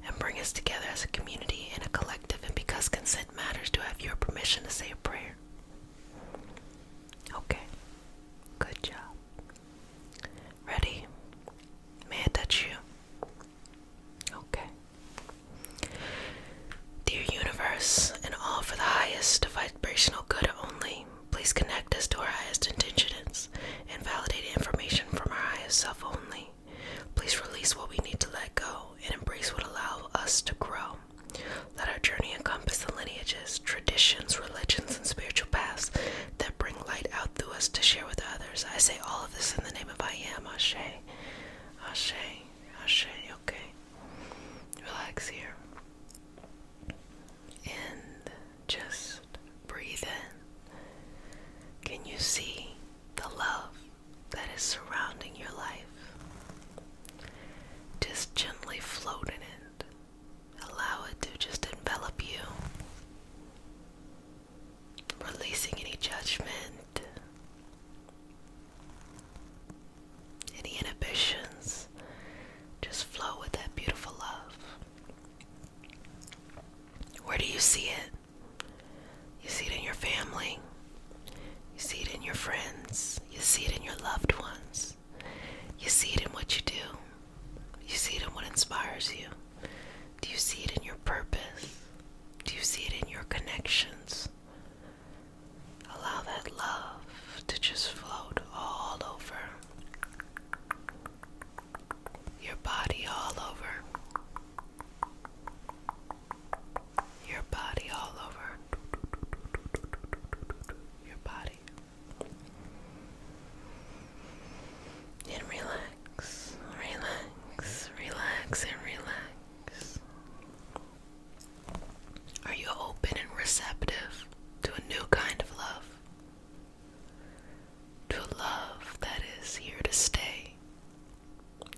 and bring us together as a community and a collective. And because consent matters, do I have your permission to say a prayer? Okay, good job. Ready? May I touch you? Okay. Dear universe, and all for the highest vibrational good only, please connect us to our highest intentions and validate information from our highest self only. Please release what we need to let go and embrace what allows us to grow. Let our journey encompass the lineages, traditions, religions, and spiritual paths that bring light out through us to share with others. I say all of this in the name of I am. Ashe, Ashe, Ashe. Okay. Relax here. And just breathe in. Can you see the love that is surrounding your life? Just gently float in it. Allow it to just envelop you. Releasing any judgment, any inhibitions. Just flow with that beautiful love. Where do you see it? You see it in your family. You see it in your friends. You see it in your loved ones. You see it in what you do. You see it in what inspires you. Do you see it in your purpose? Do you see it in your connections? Allow that love to just float all over your body, all over your body, all over your body. And relax, relax, relax, and relax. Are you open and receptive to a new kind of love? To a love that is here to stay,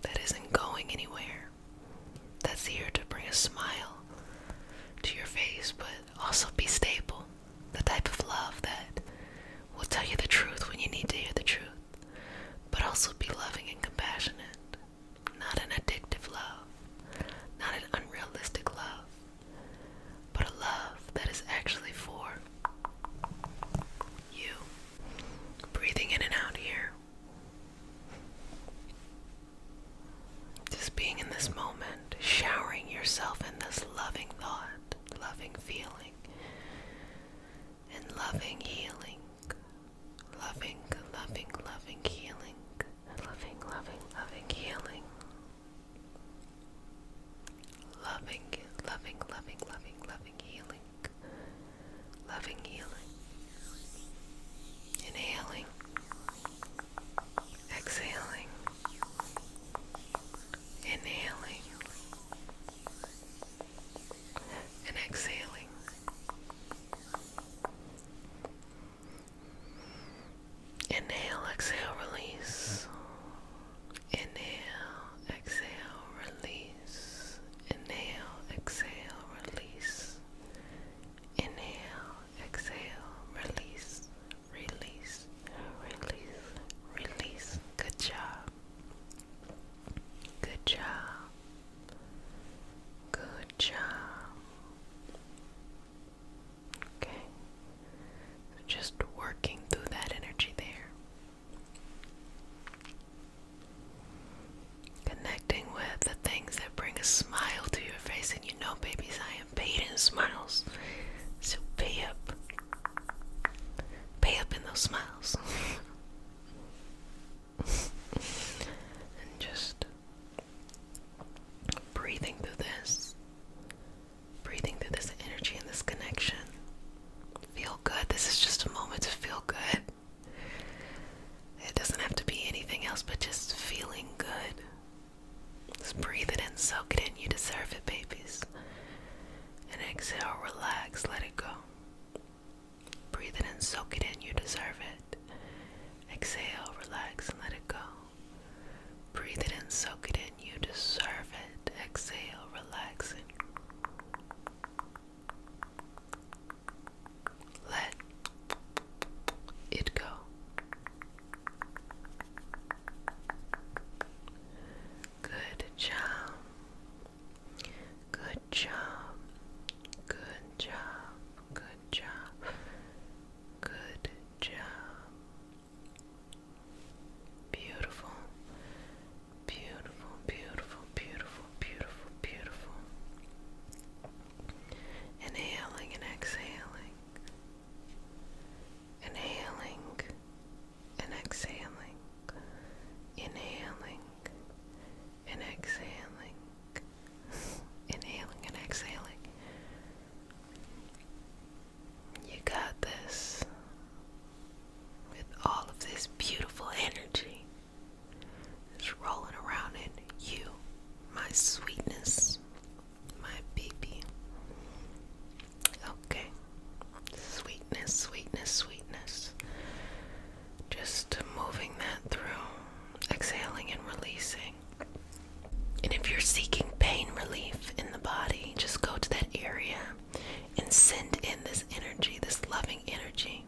that isn't going anywhere, that's here to bring a smile to your face, but also be stable. The type of love that will tell you the truth when you need to hear the truth, but also be loving and compassionate. Not an addictive love, not an unrealistic love, but a love that is actually for you. Breathing in and out here. Just being in this moment, showering yourself in this loving thought, loving feeling, and loving healing. Loving, loving, loving healing. Loving, loving, loving healing. Loving, loving, loving, loving, loving healing. Loving healing. Inhaling. Exhaling. Inhaling. And exhaling. soak it in. You deserve it. Exhale, relax, and let it go. Breathe it in, soak it in. You deserve it. Exhale, relax, and let it go. Good job. Good job. Good job. Good job. Good job. Beautiful. Beautiful, beautiful, beautiful, beautiful, beautiful. Inhaling and exhaling. Inhaling and exhaling. Inhaling and exhaling. Inhaling and exhaling. You got this. With all of this beautiful energy just rolling around in you, my sweetness, my baby. Okay. Sweetness, sweetness, sweetness. Just moving that through, exhaling and releasing. And if you're seeking pain relief in the body, just go to that area and send in this energy, this loving energy.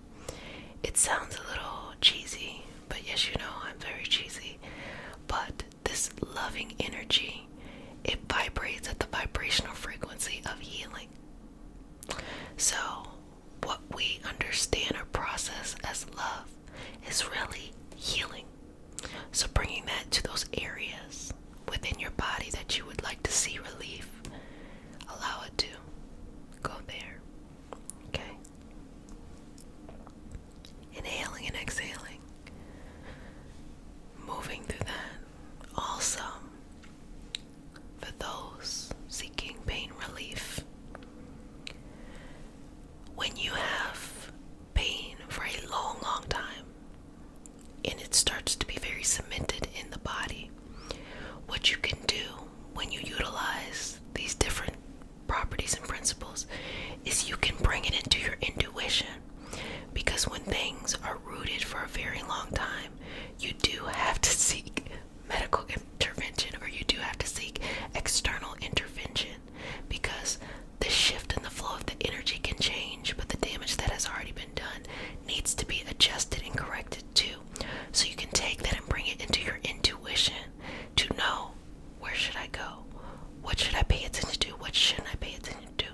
It sounds a little cheesy, but yes, you know, I'm very cheesy. But this loving energy, it vibrates at the vibrational frequency of healing. So what we understand or process as love is really healing. So bringing that to those areas within your body that you would like to see relief, allow it to go there. Okay? Inhaling and exhaling. Moving through that. Also, for those seeking pain relief, when you have pain for a long, long time, and it starts to be very cemented in the body, what you can do when you utilize these different properties and principles is you can bring it into your intuition. Because when things are rooted for a very long time, you do have to seek medical intervention, or you do have to seek external intervention, because the shift in the flow of the energy can change, but the damage that has already been done needs to be adjusted and corrected too. So you can take that and bring it into your intuition to know, where should I go? What should I pay attention to? What shouldn't I pay attention to?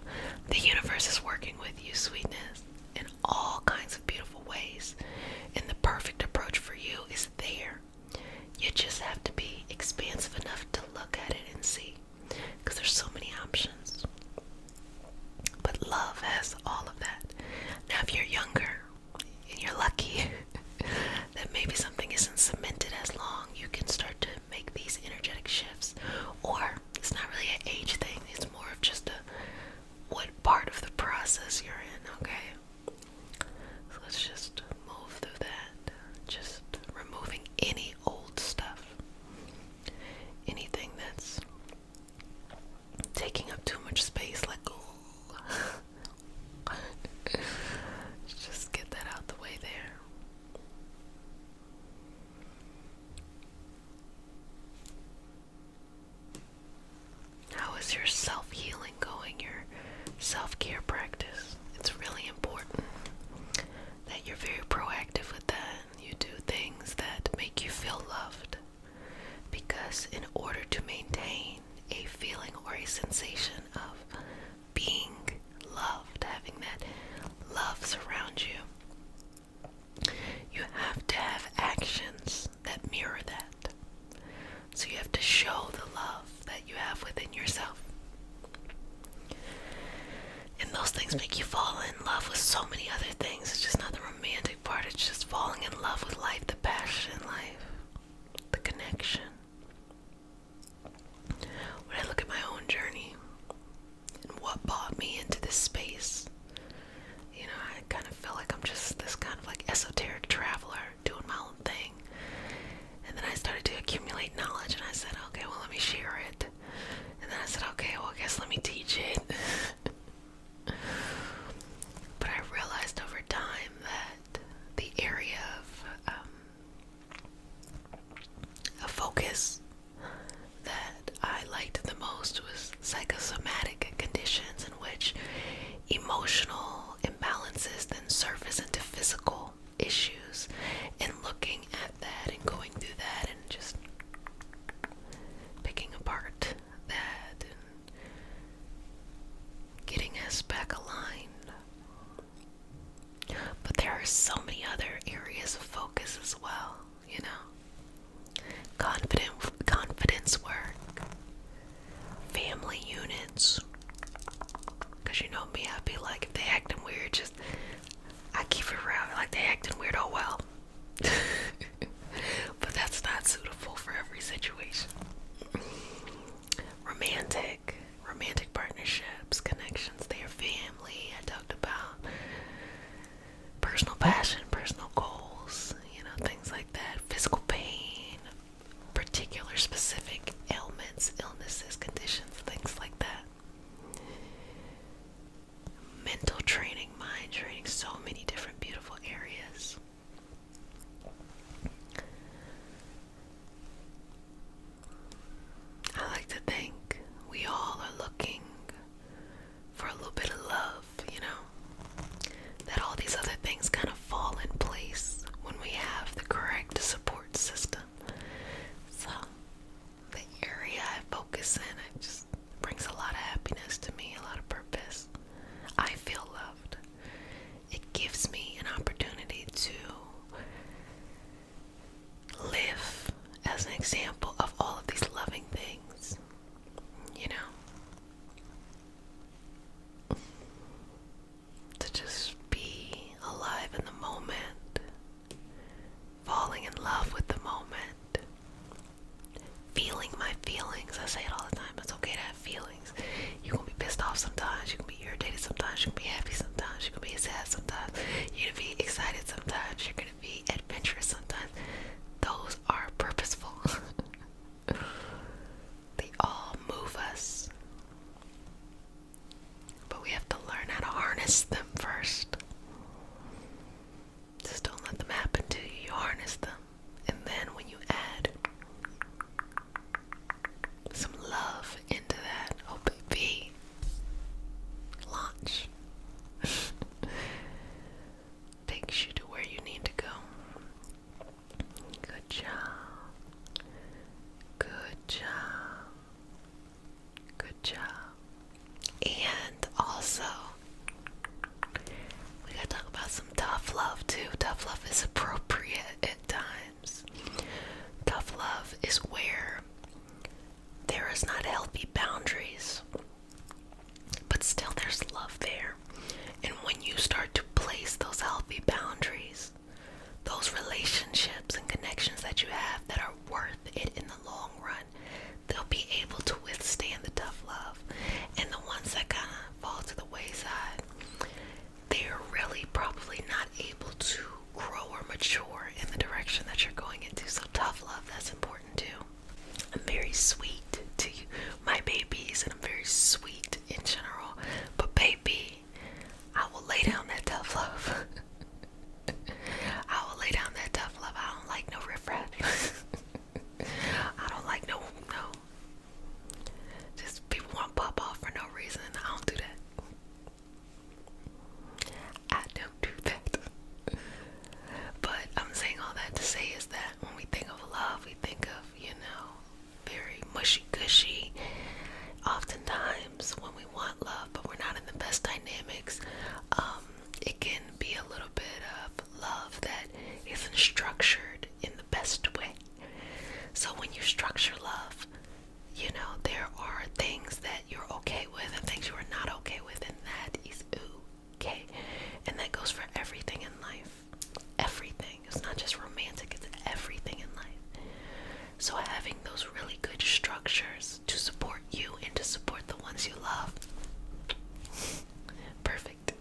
The universe is working with you, sweetness, in all kinds of beautiful ways. And the perfect approach for you is there. You just have to be expansive enough to look at it and see. Because there's so many options. But love has all of that. Now if you're younger and you're lucky that maybe something isn't cemented as long, you can start to make these energetic shifts. Or it's not really an age thing, it's more of just what part of the process you're in, okay? So let's just move through that. Just removing any old stuff. Anything that's taking up too much space, let go. Just get that out the way there. How is your self-healing going, your self-care practice? It's really important that you're very proactive with that. You do things that make you feel loved. Because in order to maintain a feeling or a sensation of being loved, having that love surround you, you have to have actions that mirror that. So you have to show the love that you have within yourself. And those things make you fall in love with so many other things. It's just not the romantic part, it's just falling in love with life, the passion in life, the connection. When I look at my own journey and what brought me into this space, you know, I kind of feel like I'm just this kind of like esoteric traveler doing my own thing. And then I started to accumulate knowledge, and I said, okay, well, let me share it. And then I said, okay, well, I guess let me teach it. But I realized over time personal passion, personal goals, things like that, physical pain, particular specific ailments, illnesses, conditions, things like that. Mental training, mind training, so many different beautiful areas. I like to think we all are looking for a little bit of love, that all these other things kind of fall in place when we have the correct support system. So the area I focus in, it just brings a lot of happiness to me, a lot of purpose. I feel loved. It gives me an opportunity to live as an example of all of these loving things, to just be alive in the moment, falling in love with the moment, feeling my feelings. I say it all the time, it's okay to have feelings. You're gonna be pissed off sometimes, you can be irritated sometimes, you can be happy sometimes, you can be sad sometimes, you're gonna be excited sometimes, you're gonna be adventurous sometimes. Those are purposeful. They all move us. But we have to learn how to harness them first. Just don't let them happen to you. You harness them. And then when you add some love into that, oh baby, launch. Takes you to where you need to go. Good job. Good job. Good job. And also, we gotta talk about some tough love too. Tough love is appropriate at times. Tough love is where there is not healthy boundaries, but still there's love there. And when you start to place those healthy boundaries, those relationships and connections that you have that are worth it in the long run, they'll be able to withstand the tough love. And the ones that kind of fall to the wayside, they're really probably not able to grow or mature in the direction that you're going into. So tough love, that's important too. I'm very sweet to you, my babies, and I'm very sweet in general. But baby, I will lay down that tough love. I will lay down that tough love. I don't like no riffraff. I don't like no. Just people want to pop off for no reason. I don't do that. I don't do that. But I'm saying all that to say is that when we think of love, we think of, very mushy-gushy. Oftentimes when we want love, but we're not in the best dynamics, it can be a little bit of love that isn't structured in the best way. So when you structure love, there are things that you're okay with and things you are not okay with, and that is okay. And that goes for everything in life. Everything. It's not just romantic, it's everything in life. So having those really good structures to support you and to support the ones you love. Perfect.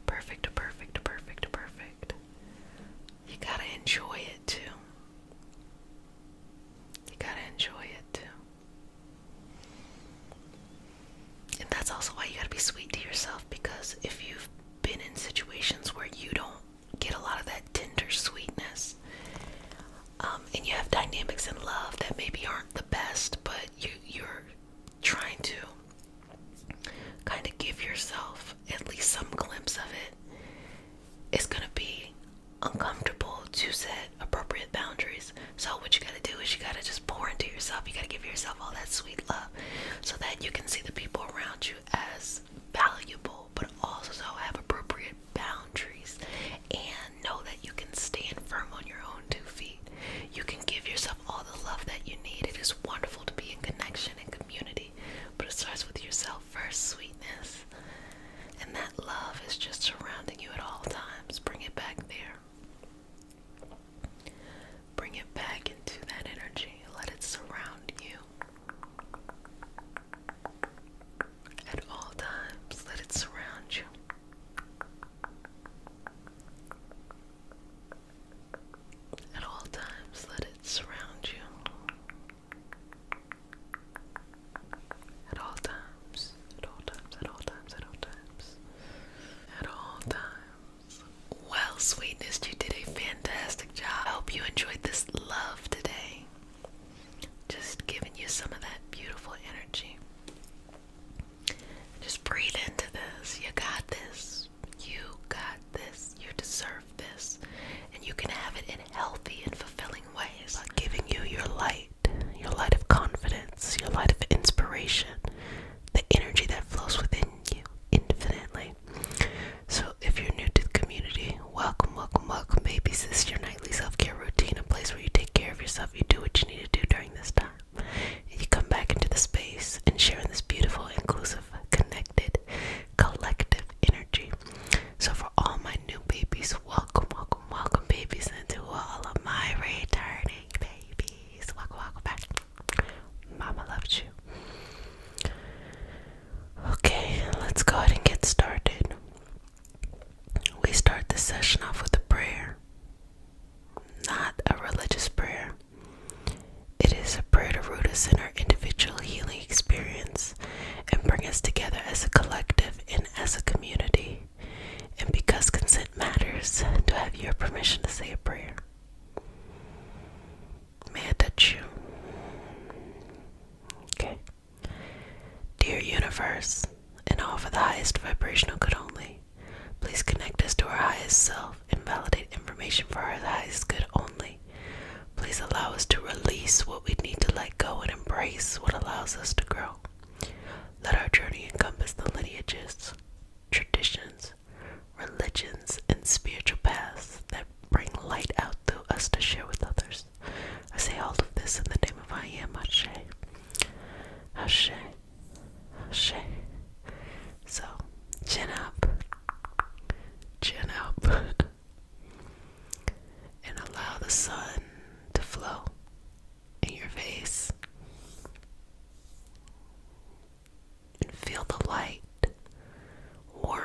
Perfect, perfect, perfect, perfect. You gotta enjoy it too. You gotta enjoy it too. And that's also why you gotta be sweet to yourself, because if you've been in situations where you don't get a lot of that tender sweetness, and you have dynamics in love that maybe aren't the best, but you're trying to kind of give yourself at least some glimpse of it, it's gonna be uncomfortable to set appropriate boundaries. So what you gotta do is you gotta just pour into yourself. You gotta give yourself all that sweet love so that you can see the people around you as valuable, but also have appropriate boundaries, and know that you can stand firm on your own 2 feet. You can give yourself all the love that you need. It is wonderful to be in connection and community, but it starts with yourself first, sweetness. And that love is just surrounding you at all times. Bring it back there. Bring it back into that energy. Let it surround you at all times. Let it surround you.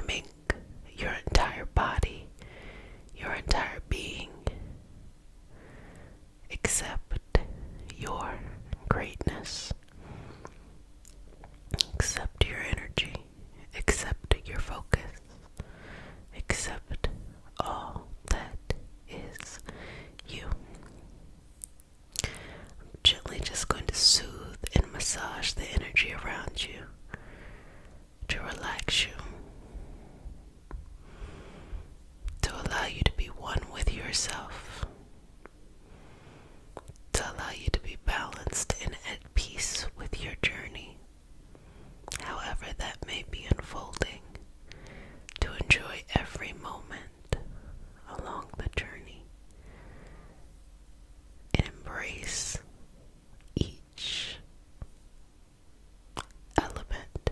transforming your entire body, your entire being. Accept your greatness. Accept your energy. Accept your focus. Accept all that is you. I'm gently just going to soothe and massage the energy around you to relax you, to allow you to be one with yourself, to allow you to be balanced and at peace with your journey, however that may be unfolding, to enjoy every moment along the journey and embrace each element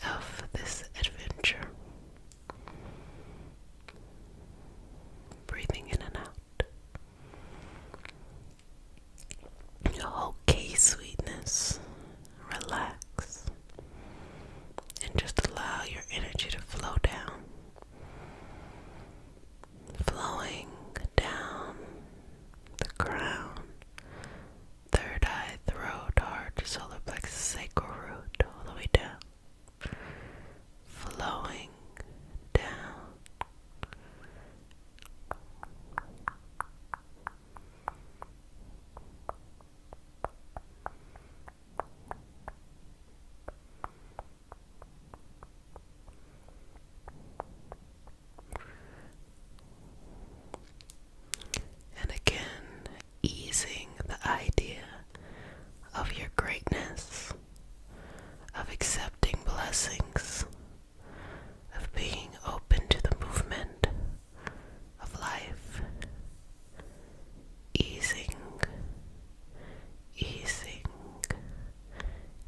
of this adventure. Breathing in and out. Okay, sweetness. Relax. And just allow your energy to flow down. Flowing down the crown, third eye, throat, heart, solar plexus, sacral root, all the way down. Flowing down. And again, easing the idea of your greatness, of accepting blessings, of being open to the movement of life. Easing, easing,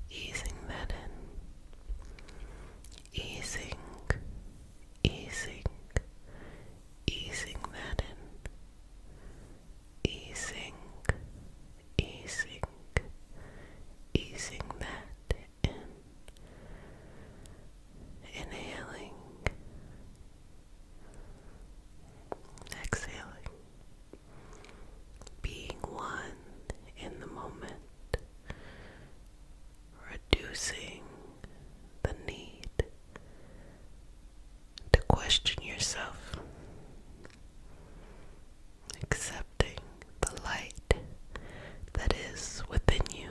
easing that in. Easing, easing, easing that in. Easing, easing, easing that in. Inhaling, exhaling, being one in the moment, reducing the need to question yourself, accepting the light that is within you,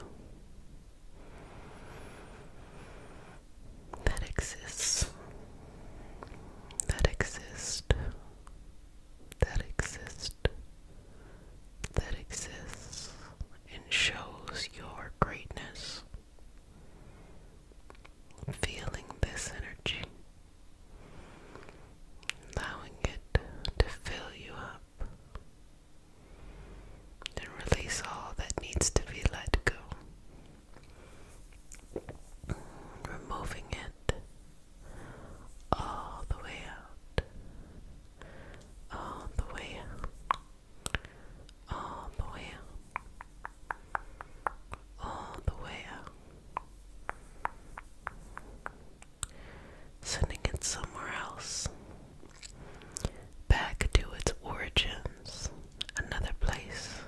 that exists, that exists, that exists, that exists, and shows your greatness. Feeling this energy, allowing it to fill you up, and release all that needs to be let go. Removing it all the way out, all the way out, all the way out, all the way out. Sending it somewhere else, back to its origins, another place,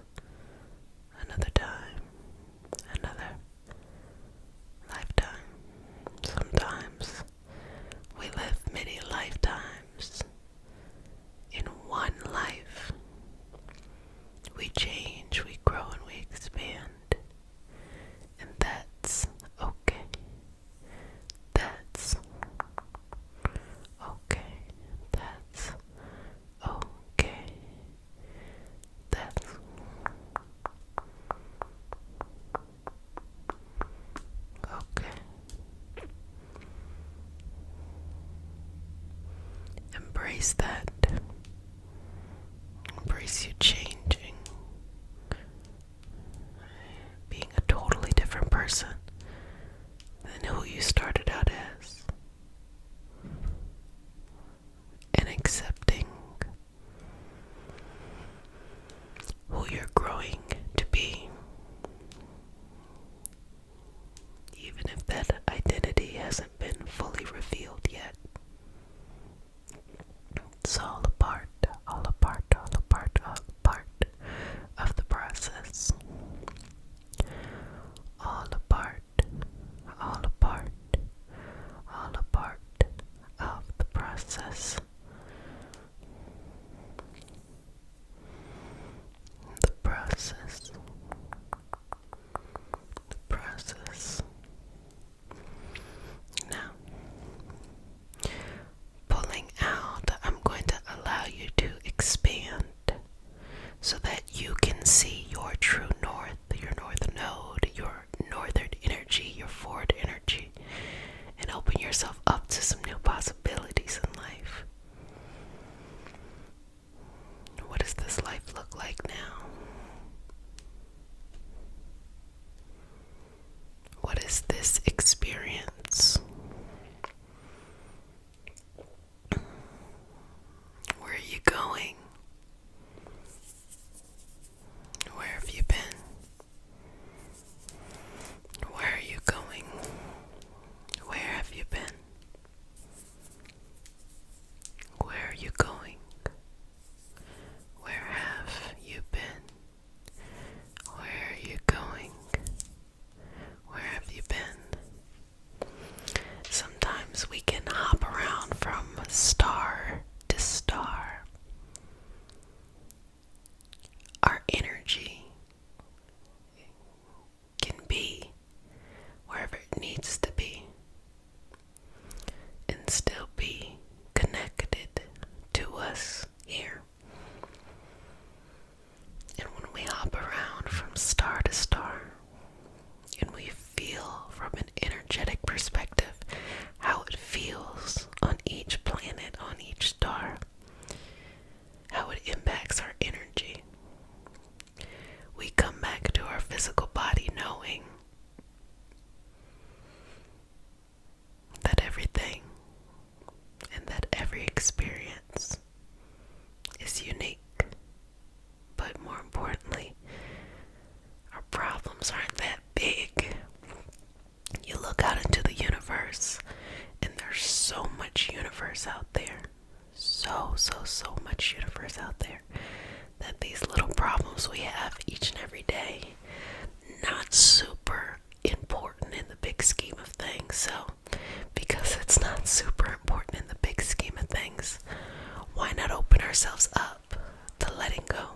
another time, another lifetime. Sometimes we live many lifetimes in one life. We change, we grow, and we expand, and that's okay. That's okay. That's okay. That's okay. Embrace that. Embrace you changing, being a totally different person than who you started out as, and accepting who you're growing to be, even if that identity hasn't been fully revealed. now? What is this experience? Where are you going? Where have you been? Where are you going? Where have you been? Where are you going? Where have you been? Where are you going? Where have you been? Sometimes we can hop around from star to star. Our energy can be wherever it needs to be and still be connected to us here. And when we hop around from star to star and we feel from an energetic perspective how it feels on each planet, on each star, how it impacts our energy, we come back to our physical body knowing that everything and that every experience is unique. But more importantly, our problems aren't that big. You look out into the universe and there's so much universe out there. So much universe out there that these little problems we have each and every day, not super important in the big scheme of things. So because it's not super important in the big scheme of things, why not open ourselves up to letting go?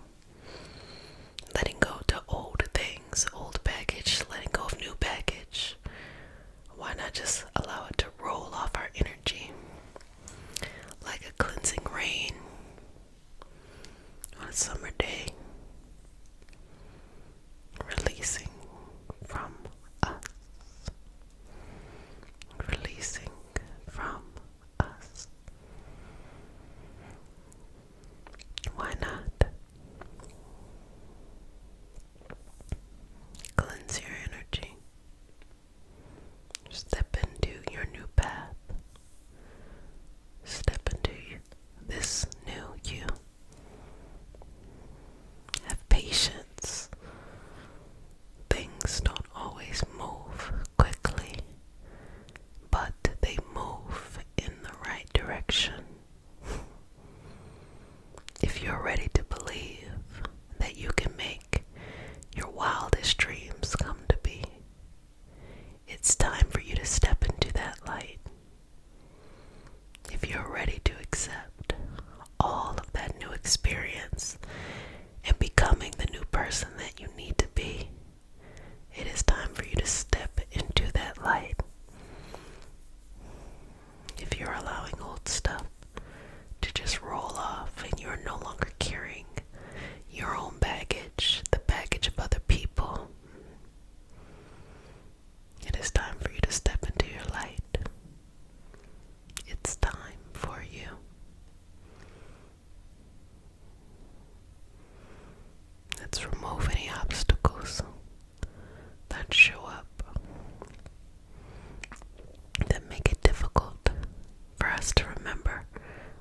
Letting go to old things, old baggage, letting go of new baggage. Why not just allow it to roll off our energy like a cleansing rain on a summer day, releasing from us, releasing from us. Why not cleanse your energy? Step into your new path. Step into this new you. Have patience. Things don't always move quickly, but they move in the right direction. If you're ready to believe that you can make your wildest dreams come to be, it's time for you to step into that light. If you're ready to accept all of that new experience and becoming the new person that you need to be, it is time for you to step into that light. If you're allowing old stuff to just roll off and you're no longer carrying your own baggage, the baggage of other people, it is time for you to step into your light. It's time for you. Let's remove any obstacles that show up, that make it difficult for us to remember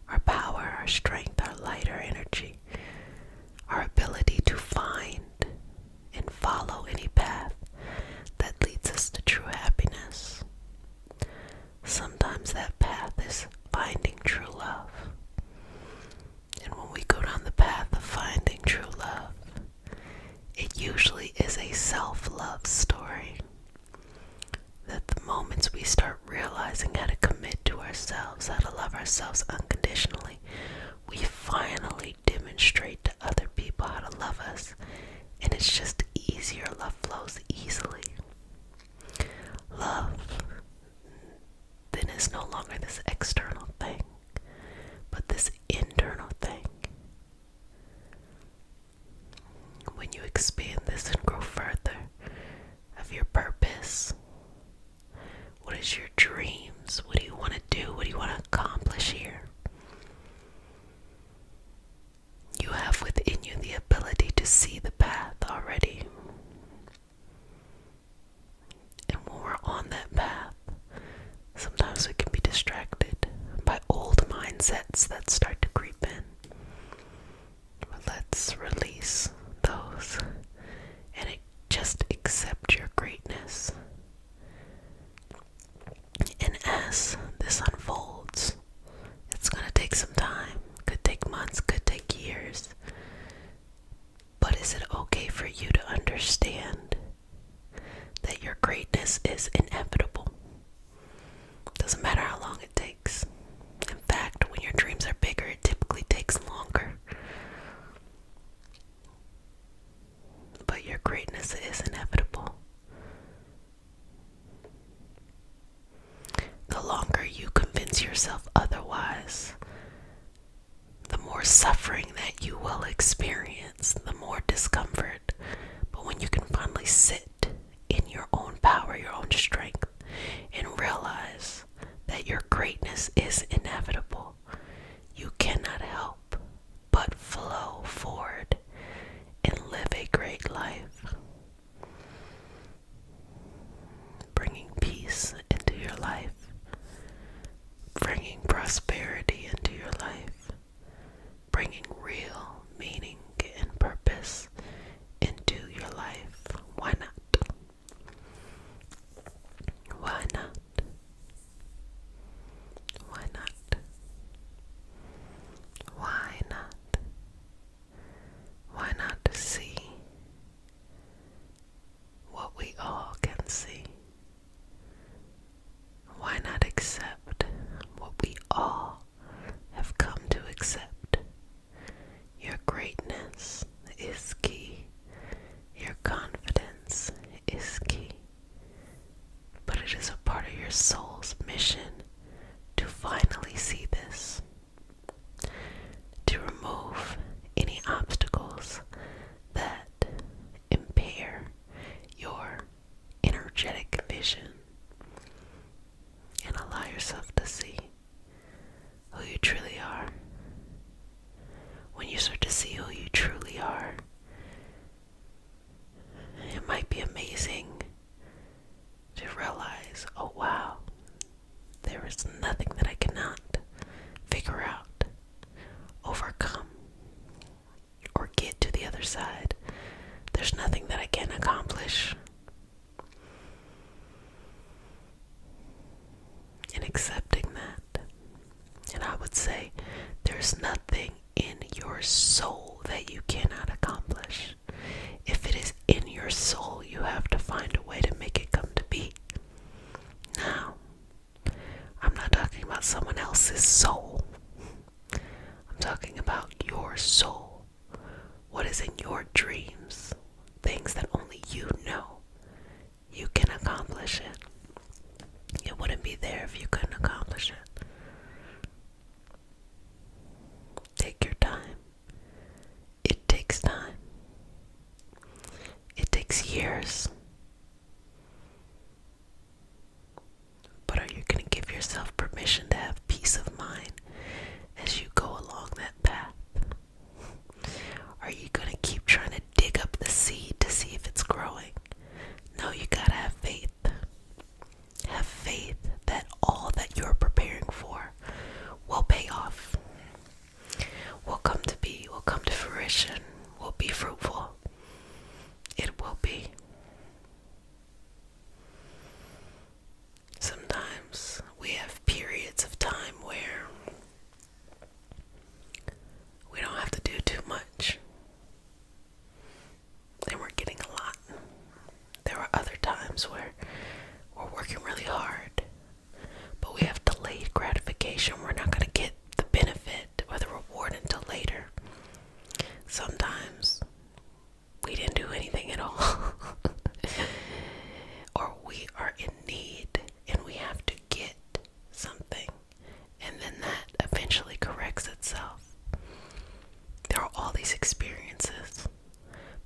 our power, our strength, our light, our energy, our ability to find and follow any path that leads us to true happiness. Sometimes that path is finding true love. And when we go down the path of finding true love, it usually is a self-love story. That the moments we start realizing how to commit to ourselves, how to love ourselves unconditionally, we finally demonstrate to other people how to love us. And it's just easier. Love flows easily. Love then is no longer this external thing, but this internal thing. When you expand this and grow further of your purpose, what is your dreams? What do you want to do? What do you want to accomplish here? You have within you the ability to mindsets that start to creep in. But let's release those and just accept your greatness. And as this unfolds, it's going to take some time. Could take months, could take years. But is it okay for you to understand that your greatness is inevitable? Doesn't matter how long it takes. In fact, when your dreams are bigger, it typically takes longer. But your greatness is inevitable. The longer you convince yourself otherwise, the more suffering that you will experience, the more discomfort. But when you can finally sit in your own power, your own strength, and realize that your greatness is inevitable, you cannot help but flow forward and live a great life, bringing peace into your life, bringing prosperity into your life, bringing real meaning and purpose into your life. Why not? Why not? Why not? Why not? Why not see what we all can see? Why not accept what we all have come to accept? Your greatness is key. Your confidence is key. But it is a part of your soul's mission to finally see this. To remove any obstacles that impair your energetic vision and allow yourself to see who you truly are. When you start to see who you truly are, it might be amazing to realize, oh wow, there is nothing that I cannot figure out, overcome, or get to the other side. There's nothing that I can accomplish. And accepting that. And I would say there's nothing in your soul that you cannot accomplish. If it is in your soul, you have to find a way to make it come to be. Now, I'm not talking about someone else's soul. I'm talking about your soul. What is in your dreams? Things that only you know you can accomplish it. It wouldn't be there if you couldn't accomplish it. Take your time. It takes time. It takes years. But are you going to give yourself permission to have peace of mind as you go along that path? Are you going to keep trying to dig up the seed to see if it's growing? No, you got to have faith. Have faith that all that you're preparing for will pay off, will come to be, will come to fruition, will be fruitful. It will be. Sometimes we have periods of time where we don't have to do too much, and we're getting a lot. There are other times where we're working really hard, but we have delayed gratification. We're not going to get the benefit or the reward until later. Sometimes we didn't do anything at all. Or we are in need and we have to get something, and then that eventually corrects itself. There are all these experiences,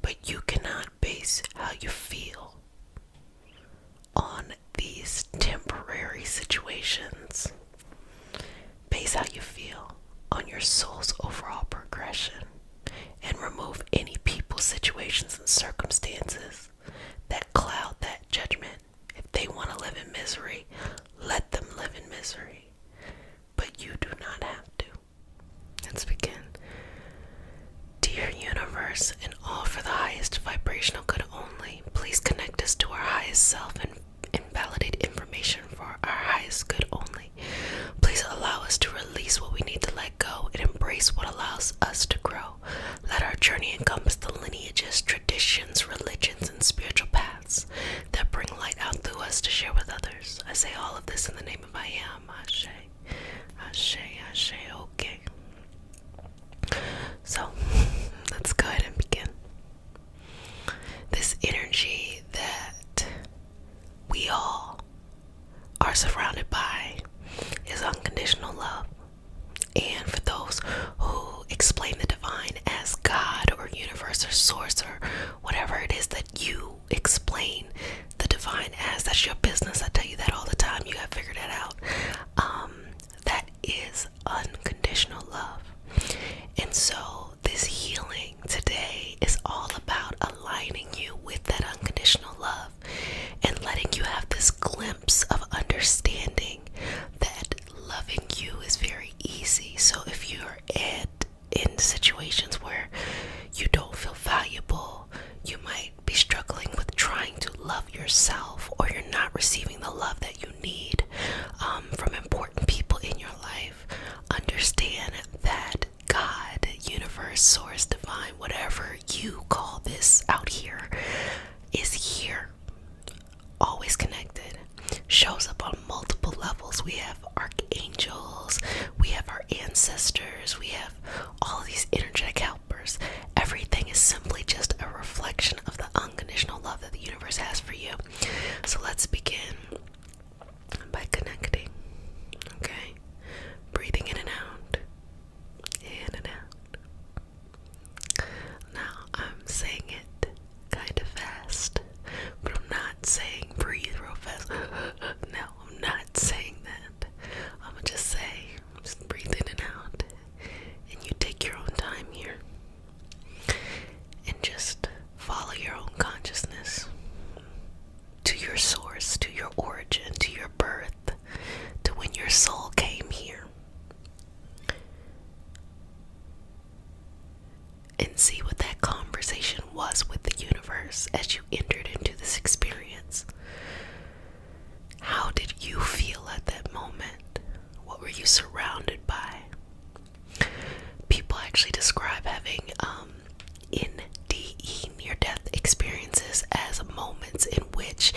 but you cannot base how you feel on these temporary situations. Base how you feel on your soul's overall progression, and remove any people, situations, and circumstances that cloud that judgment. If they want to live in misery, let them live in misery. But you do not have to. embrace what allows us to grow. Let our journey encompass the lineages, traditions, religions, and spiritual paths that bring light out through us to share with others. I say all of this in the name of I am. Ashe. Ashe, ashe, okay. So, let's go ahead and begin. This energy that we all are surrounded by is unconditional love. And for those who explain the divine as God or universe or source or whatever it is that you explain the divine as, that's your business. I tell you that all the time. You gotta figure that out. That is unconditional love. And so this healing today is all about aligning you with that unconditional love and letting you have this glimpse of understanding that loving you is very easy. So if you're in situations where you don't feel valuable, you might be struggling with trying to love yourself, or you're not receiving the love that you need from important people in your life, understand that God, universe, source, divine, whatever you call this out here, is here, always connected, shows up on multiple levels. We have archangels, we have our ancestors, we have all of these energetic helpers. Everything is simply just a reflection of the unconditional love that the universe has for you. So let's begin by connecting. Okay, breathing in and out, in and out. Now I'm saying it kind of fast, but I'm not saying breathe real fast. No, I'm not saying that. I'm gonna just say, just breathe in and out, and you take your own time here, and just follow your own consciousness to your source, to your origin, to your birth, to when your soul came here. And see what that conversation was with the universe as you entered into this experience. How did you feel at that moment? What were you surrounded by? People actually describe having NDE, near-death experiences, as moments in which,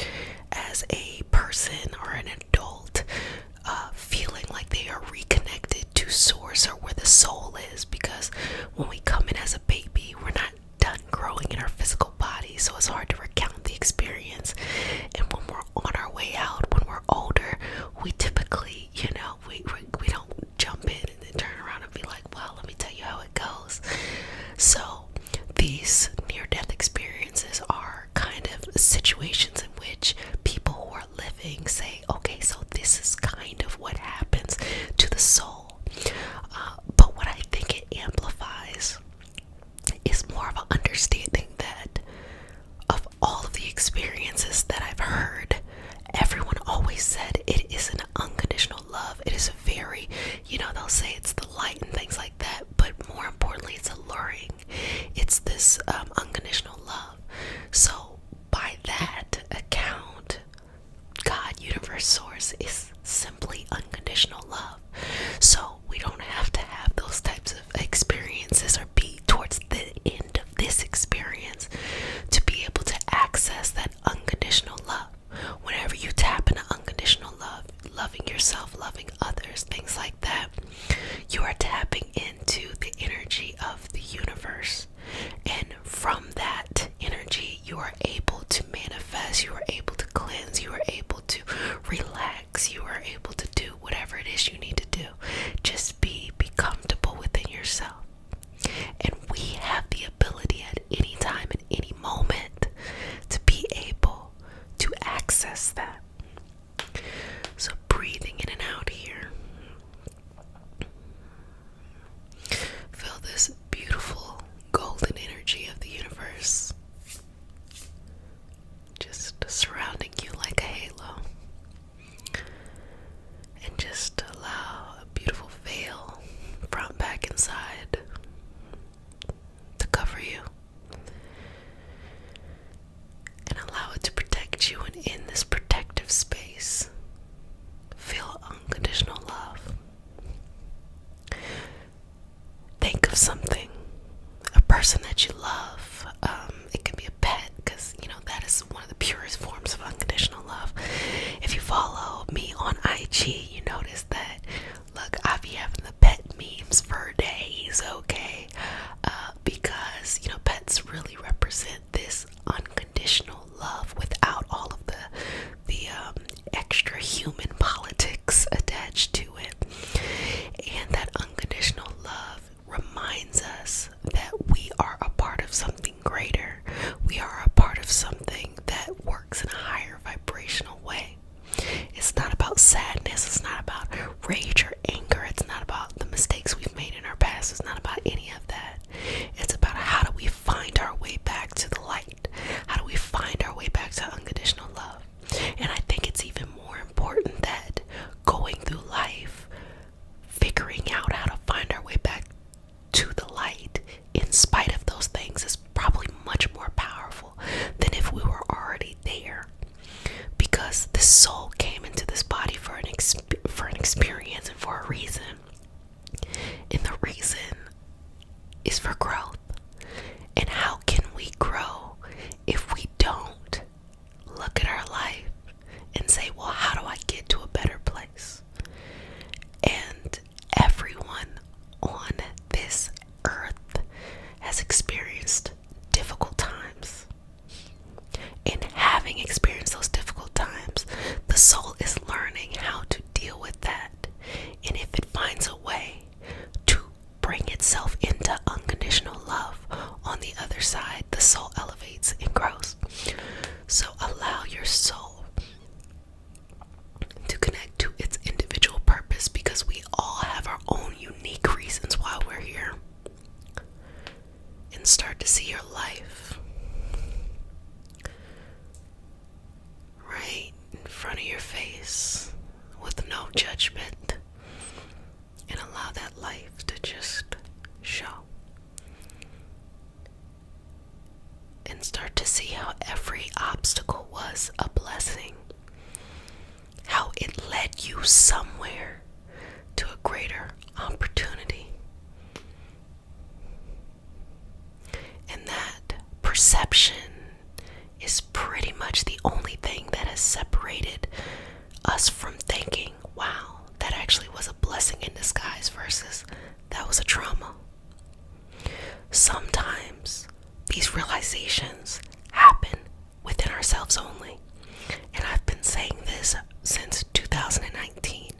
as a person or an adult, feeling like they are reconnected to source or where the soul is, because when we come in as a baby, we're not done growing in our physical body, so it's hard to recount the experience. And when we're on our way out, when we're older, we typically, we don't jump in and then turn around and be like, well, let me tell you how it goes. So these near-death experiences are kind of situations in which people who are living say, okay, so this is kind of what happens to the soul. But what I think it amplifies is more of an understanding that of all of the experiences that I've heard, everyone always said it is an unconditional love. It is a very, they'll say it's the light and things like that, but more importantly, it's alluring. It's this unconditional love. So by that account, God, universe, source is simply unconditional love. So we don't have to have those types of experiences or be towards the end of this experience to be able to access that unconditional love. Whenever you tap into unconditional love, loving yourself, loving others, things like that, you are tapping into the energy of the universe. And from that energy, you are able to manifest, you are able to cleanse, you are able to relax, you are able to do whatever it is you need to do. Just be comfortable within yourself. And we have the ability at any time, at any moment, to be able to access that. So breathing in and out here. something, a person that you love. It can be a pet, because that is one of the purest forms of unconditional love. If you follow me on IG, you notice that, look, I be having the pet memes for days, okay? Because pets really represent this unconditional love without all of the extra human politics attached to it. And that unconditional love reminds us that we are a part of something greater. We are a part of something that works in a higher vibrational way. It's not about sadness. It's not about rage or anger. It's not about the mistakes we've made in our past. It's not about any of that. It's about how do we find our way back to the light? How do we find our way back to unconditional love? And I think it's even more important that going through life, figuring out how to find our way back to the light in spite of those things is probably much more powerful than if we were already there. Because the soul came into this body for an experience and for a reason. And the reason is for growth. And how can we grow if we don't look at our life and say, well, how do I get to a better place? And everyone on this earth has experienced difficult times. And having experienced those difficult times, the soul is learning how to deal with that. And if it finds a way to bring itself into unconditional love on the other side, the soul elevates and grows. So allow your soul to connect to its individual purpose, because we all have our own unique reasons why we're here. And start to see your life right in front of your face with no judgment, and allow that life to just show. And start to see how every obstacle was a blessing, how it led you somewhere to a greater opportunity. And that perception is pretty much the only thing that has separated us from thinking, wow, that actually was a blessing in disguise versus that was a trauma. Sometimes these realizations happen within ourselves only. And I've been saying this since 2019.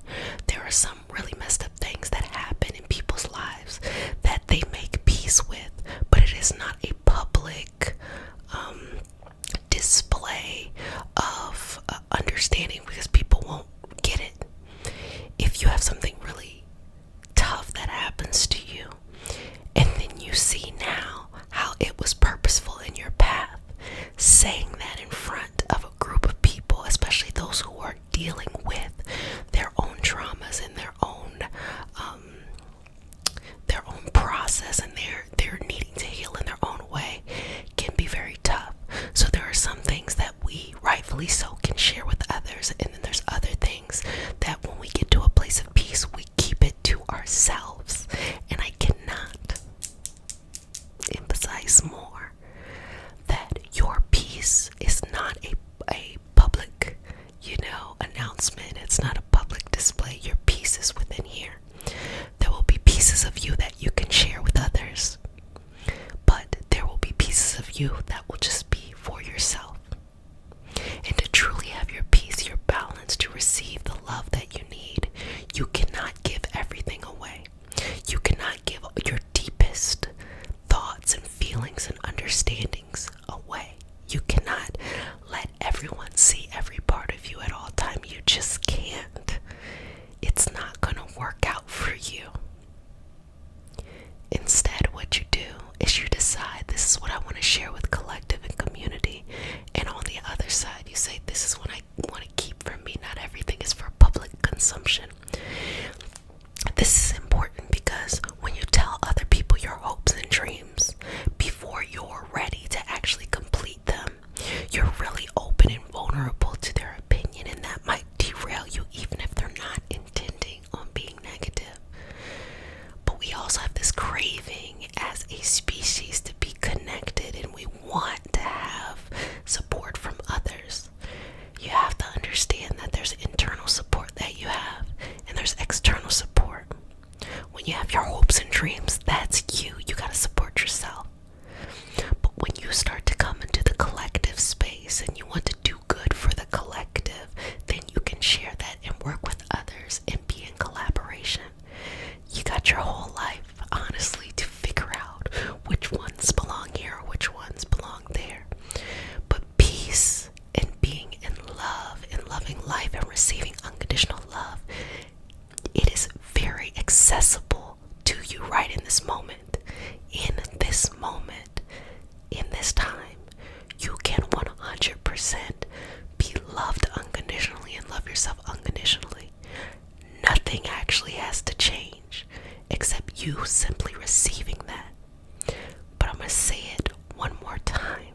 There are some really messed up things that happen in people's lives that they make peace with, but it is not a public display of understanding, because people won't get it. If you have something really tough that happens to you, and then you see now how it was purposeful in your path, saying that in front of a group of people, especially those who are dealing with their own traumas and their own process, and they're needing to heal in their own way, can be very tough. So there are some things that we rightfully so can share with others, and then there's other things that when we get to a place of peace, we keep it to ourselves. And I cannot emphasize more that your peace is not a public, announcement. It's not a public display. Your peace is within here. There will be pieces of you that you can share with others, but there will be pieces of you that will just be for yourself. And to truly have your peace, your balance, to receive the love that you need, you cannot give everything away. You cannot give your deepest thoughts and feelings and understandings away. You cannot let everyone see every part of you at all time. You just can't. It's not going to work out for you. Instead, what you do is you decide, this is what I want to share with collective and community. And on the other side, you say, this is what I want to keep for me. Not everything is for public consumption. This is important because when you tell other people your hopes and dreams before you're ready to actually complete them, you're really open and vulnerable to their opinion, and that might derail you even if they're not intending on being negative. But we also have this craving When you have your hopes and dreams, that's you. You gotta support yourself. But when you start to come into the collective space and you want to do good for the collective, then you can share that and work with others and be in collaboration. You got your whole life, honestly, to figure out which ones belong here or which ones belong there. But peace and being in love and loving life and receiving unconditional love, it is very accessible to you right in this moment. In this moment, in this time, you can 100% be loved unconditionally and love yourself unconditionally. Nothing actually has to change except you simply receiving that. But I'm going to say it one more time.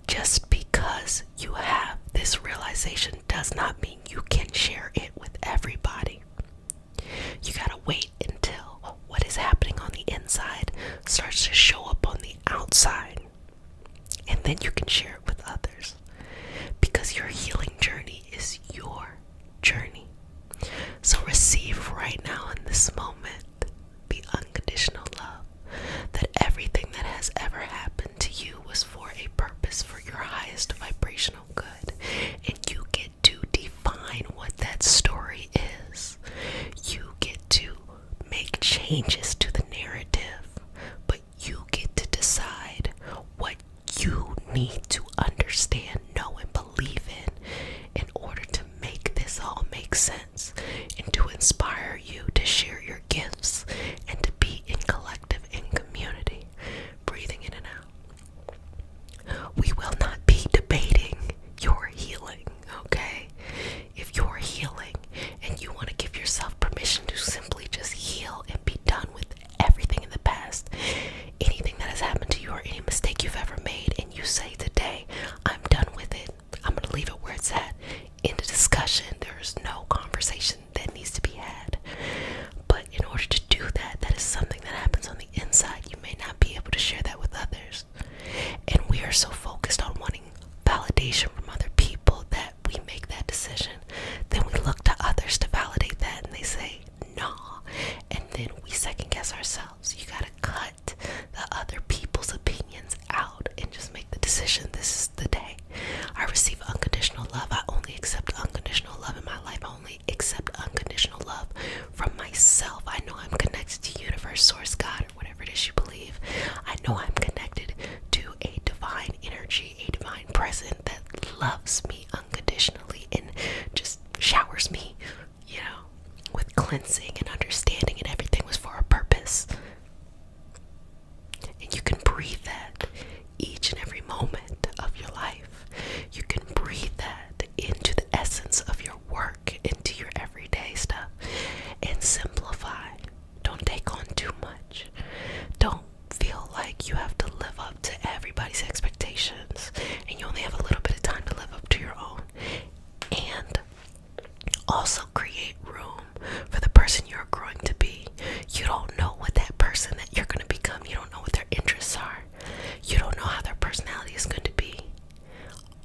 Just because you have this realization does not mean you can share it with everybody. You gotta wait until what is happening on the inside starts to show up on the outside, and then you can share it with others, because your healing journey is your journey. So receive right now in this moment the unconditional love, that everything that has ever happened to you was for a purpose, for your highest vibrational good, and you get to define what that story is. You get to make changes to the narrative, but you get to decide what you need to understand, know, and believe in order to make this all make sense, and to inspire you to share your gifts and to be in collective and community. Breathing in and out. We will not be debating your healing, okay? If you're healing and you want to give yourself permission to simply just heal and be done with everything in the past, anything that has happened to you or any mistake you've ever made, and you say today, I'm done with it, I'm going to leave it where it's at. In the discussion, there's no conversation that needs to be had. But in order to do that, that is something that happens on the inside. You may not be able to share that with others. And we are so focused on wanting validation from other people that we make that decision. Then we look to others to validate that, and they say, nah. And then we second guess ourselves. You gotta cut the other people's opinions out and just make the decision. This is the day I receive unconditional love. I only accept unconditional love in my life. I only accept unconditional love from myself. I know I'm connected to universe, source, God, or whatever it is you believe. I know I'm connected to a divine energy, a divine presence that loves me unconditionally and just showers me, with cleansing and understanding, and everything was for a purpose. And you can breathe that each and every moment of your life. You can breathe that into the essence of your work, into your everyday stuff, and simplify. Don't take on too much. Don't feel like you have to live up to everybody's expectations, and you only have a little bit of time to live up to your own. And also create room for the person you're growing to be. You don't know what that person that you're going to become, you don't know what their interests are. You don't know how their personality is going to be.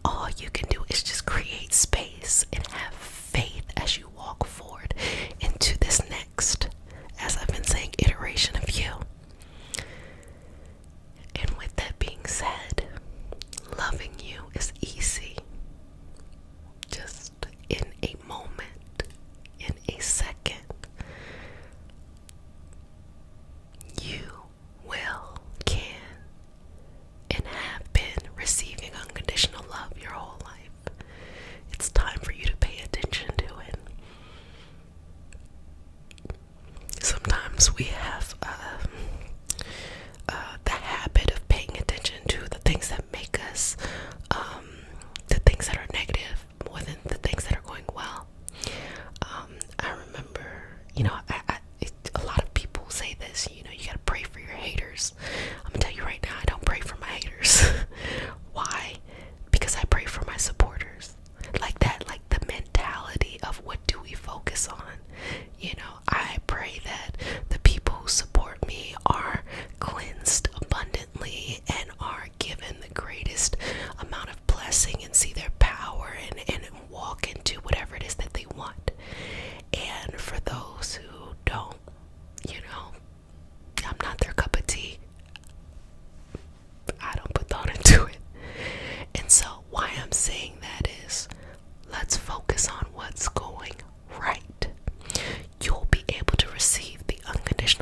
All you can do is just create space and have faith as you walk forward into this next, as I've been saying, iteration of you. And with that being said, loving you is easy. Just in a moment, in a second, you will, can, and have been receiving unconditional love your whole life. It's time for you to pay attention to it. Sometimes we have the habit of paying attention to the things that make us, the things that are negative more than the things that are going well. I remember, a lot of people say this, you gotta pray for your haters. I'm gonna tell you right now, I don't pray for my haters. Why? Because I pray for my supporters. Like the mentality of what do we focus on? I pray that the people who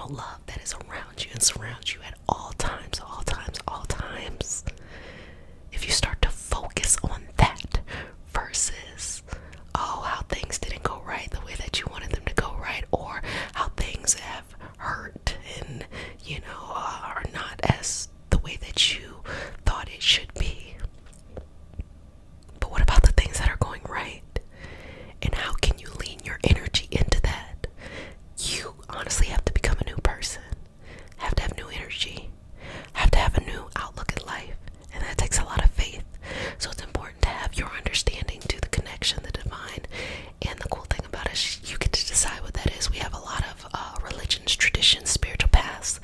unconditional love that is around you and surrounds you at all times, all times, all times. If you start to focus on that versus, oh, how things didn't go right the way that you wanted them to go right, or how things have hurt and, are not as the way that you thought it should be. But what about the things that are going right? And how can you lean your energy into that? You honestly have to become a new person, have to have new energy, have to have a new outlook at life, and that takes a lot of faith. So it's important to have your understanding to the connection, the divine, and the cool thing about it is you get to decide what that is. We have a lot of religions, traditions, spiritual paths,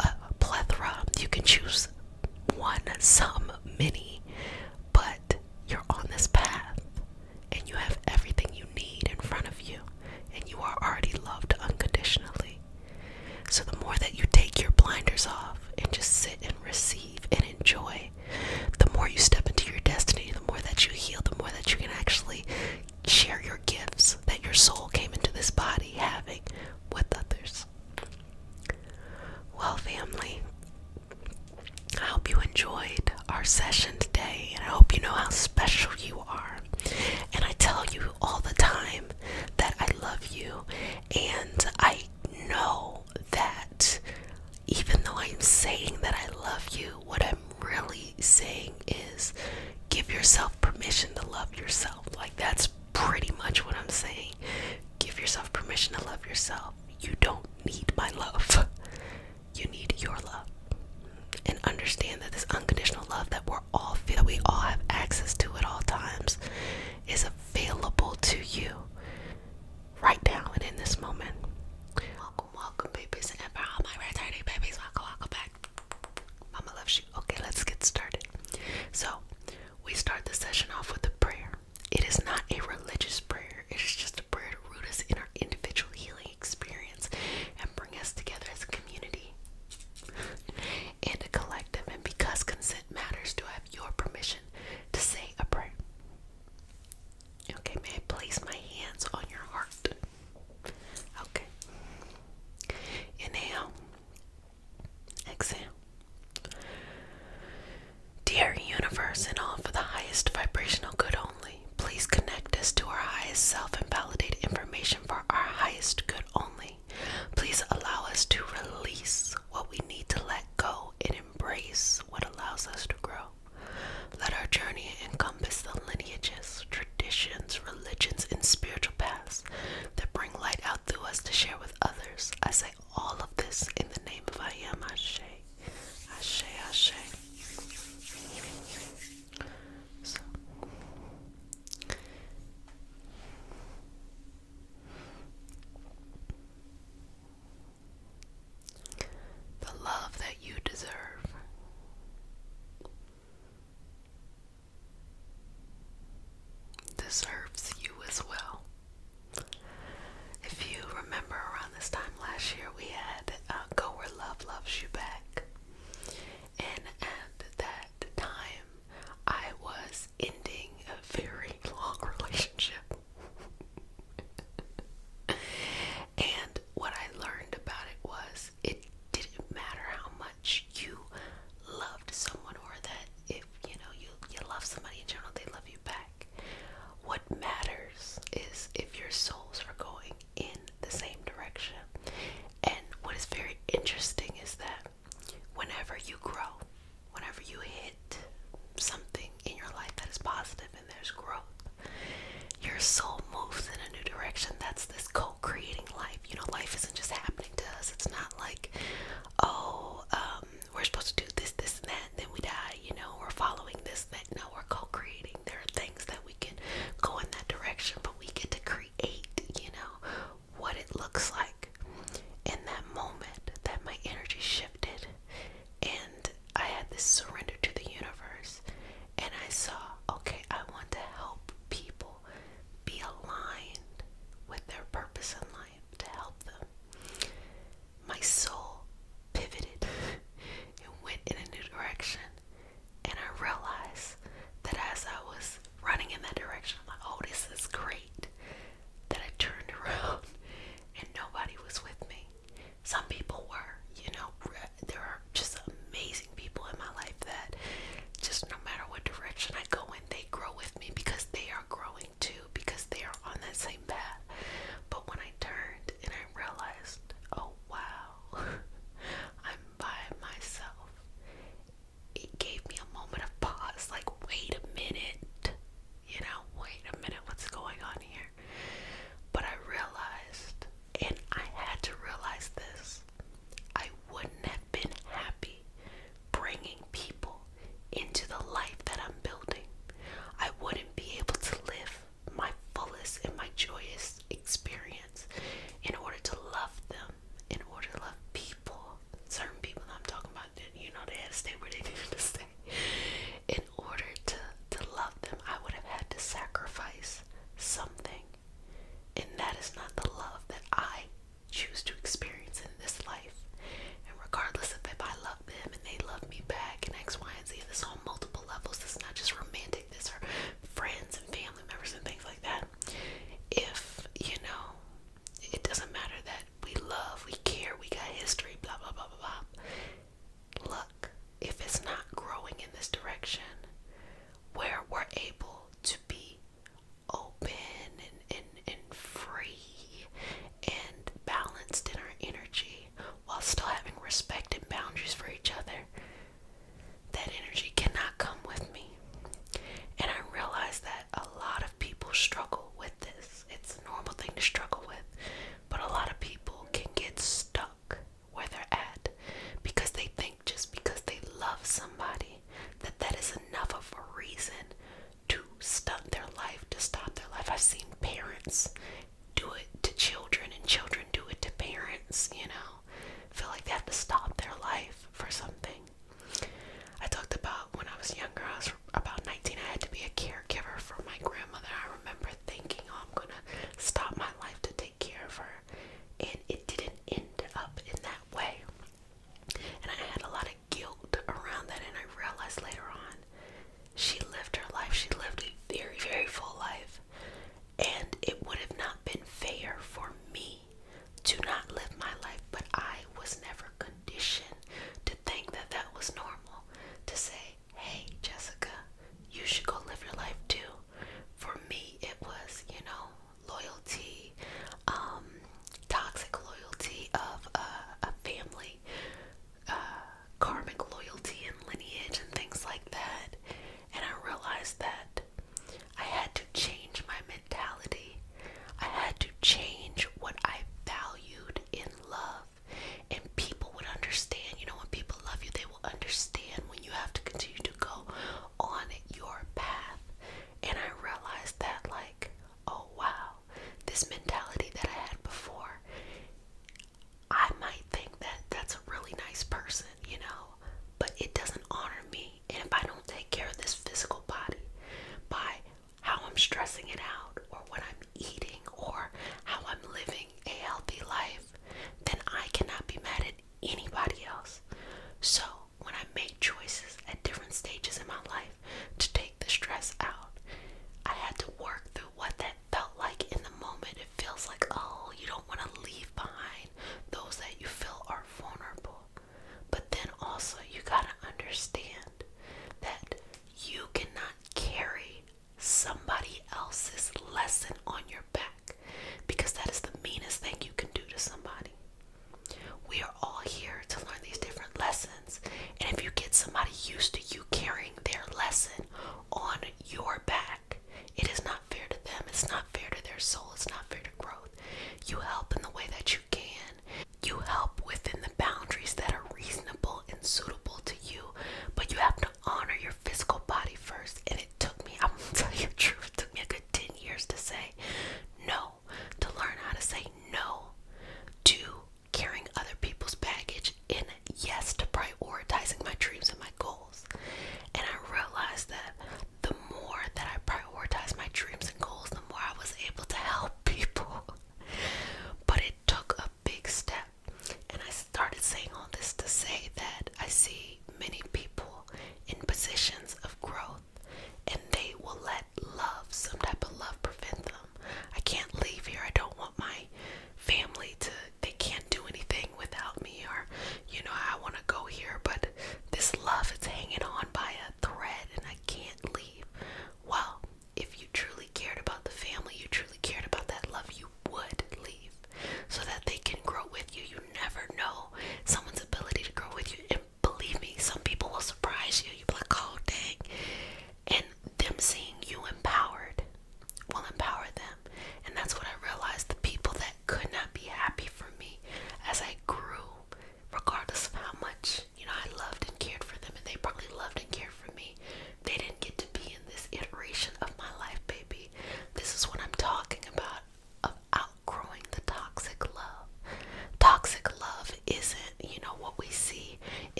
a plethora. You can choose one, some, many, but you're on this path and you have everything you need in front of you, and you are already loved unconditionally. So the more that you take your blinders off and just sit and receive and enjoy, the more you step into your destiny, the more that you heal, the more that you can actually share your gifts that your soul came into this body having with others. Well, family, I hope you enjoyed our session today, and I hope you know how special you are. And I tell you all the time that I love you, and I know that even though I'm saying that I love you, what I'm really saying is give yourself permission to love yourself. Like, that's pretty much what I'm saying. Give yourself permission to love yourself. You don't need my love. You need your love. And understand that this unconditional love that we all have access to at all times is available to you right now and in this moment. Welcome, babies, and for all my returning babies, welcome back. Mama loves you. Okay, let's get started. So, we start the session off with a prayer. It is not a religious prayer. It is just a prayer to root us in our individual healing experience and bring us together as a community and a collective. And because consent matters, do I have your permission to say a prayer? Okay, may I place my hands on your heart? Okay.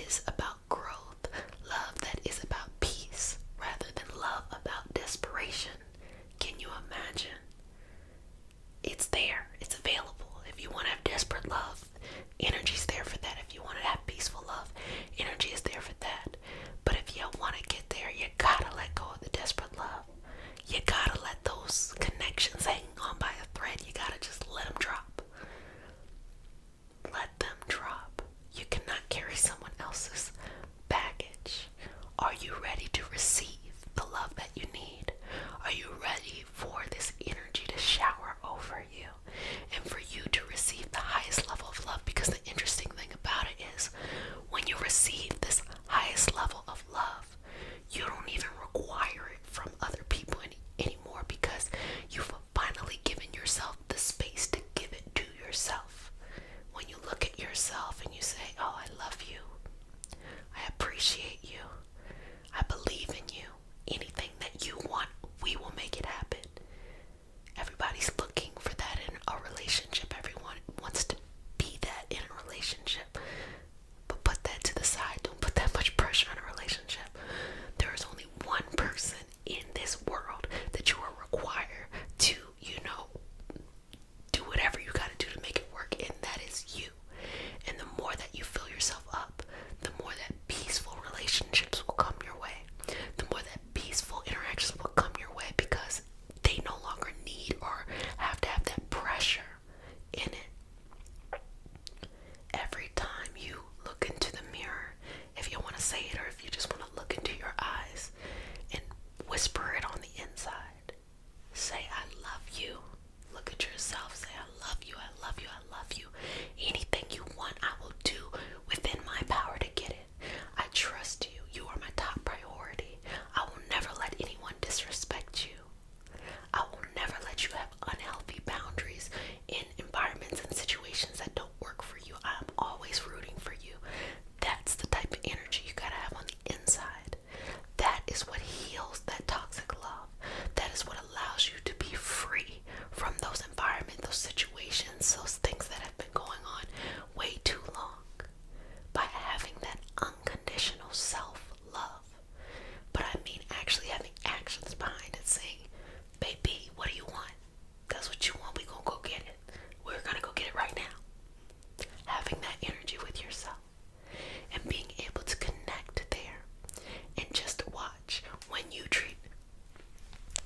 is about growth, love that is about peace, rather than love about desperation. Can you imagine? It's there, it's available. If you want to have desperate love, energy's there for that. If you want to have peaceful love, energy is there for that. But if you want to get there, you gotta let go of the desperate love. You gotta let those connections hang on by a thread. You gotta just let them drop. Let them drop. You cannot carry someone else's baggage. Are you ready to receive the love that you need? Are you ready for this energy to shower over you and for you to receive the highest level of love? Because the interesting thing about it is when you receive this highest level of love, you don't even require it from other people anymore, because you've finally given yourself the space to give it to yourself. When you look at yourself and you say, oh, I love you, I appreciate you, I believe in you, anything that you want, we will make it happen. Everybody's looking for that in a relationship. Everyone wants to be that in a relationship. But put that to the side. Don't put that much pressure on a relationship. There is only one person in this world that you are required to, do whatever you gotta do to make it work, and that is you. And the more that you fill yourself up, the more that peaceful relationships will come your way. The more that peaceful interactions will come your way, because they no longer need or have to have that pressure in it. Every time you look into the mirror, if you want to say it or if you just want to look into your eyes and whisper it on the inside, say, I love you. Look at yourself, say, I love you, I love you, I love you. Anything you want, I will do within my power to get it. I trust you. You are my top priority. I will never let anyone disrespect you. I will never let you have unhealthy boundaries in environments and situations that don't work for you. I'm always rooting for you. That's the type of energy you gotta have on the inside. That is what heals that toxic love. That is what allows you to be free from those environments, those situations, those things that have been going on way too long. By having that unconditional self-love. But I mean actually having actions behind it, saying, baby, what do you want? That's what you want, we gonna go get it. We're gonna go get it right now. Having that energy with yourself and being able to connect there and just watch when you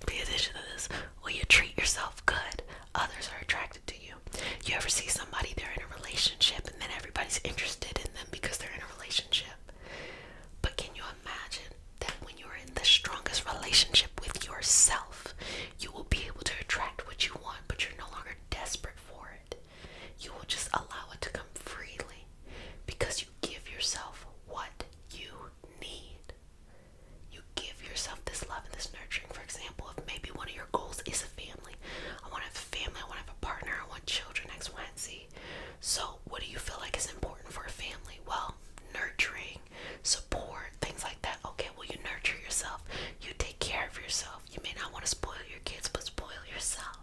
pay attention to this, when you treat yourself good, others are attracted to you. You ever see somebody, they're in a relationship and then everybody's interested in them because they're in a relationship? But can you imagine that when you're in the strongest relationship with yourself, you will be able to attract what you want, but you're no longer desperate for it. You will just allow it to come freely because you give yourself what you need. You give yourself this love and this nurturing. For example, if maybe one of your goals is a family. I want to have a family, I want to have a partner, I want children, X, Y, and Z. So what do you feel like is important for a family? Well, nurturing, support, things like that. Okay, well, you nurture yourself. You take care of yourself. You may not want to spoil your kids, but spoil yourself.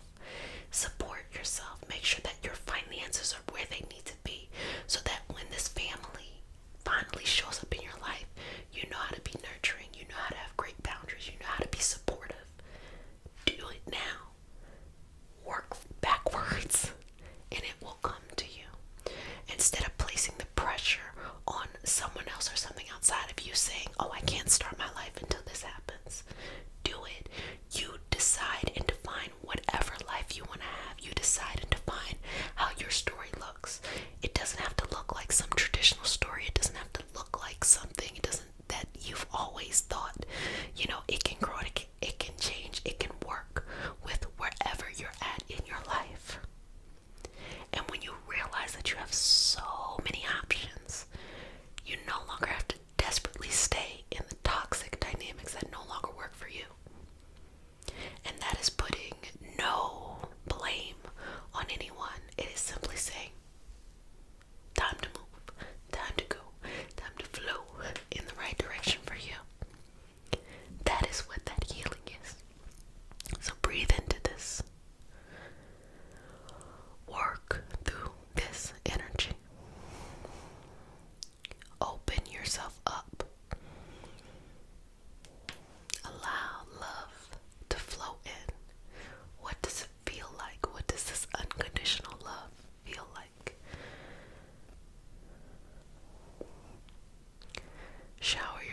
Support yourself. Make sure that your finances are where they need to be, so that when this family finally shows up in your life, you know how to be nurturing. You know how to have great boundaries. You know how to be supportive. Do it now. Work backwards, and it will come to you. Instead of placing the pressure on someone else or something outside of you, saying, oh, I can't start my life until this happens. Do it. You decide and define whatever life you want to have. You decide and define how your story looks. It doesn't have to look like some traditional story. It doesn't have to look like something that you've always thought. It can grow, it can change, it can work with wherever you're at in your life. And when you realize that you have so many options, you no longer have to desperately stay in the toxic dynamics that no longer work for you. And that is putting no blame on anyone. It is simply saying, time to move, time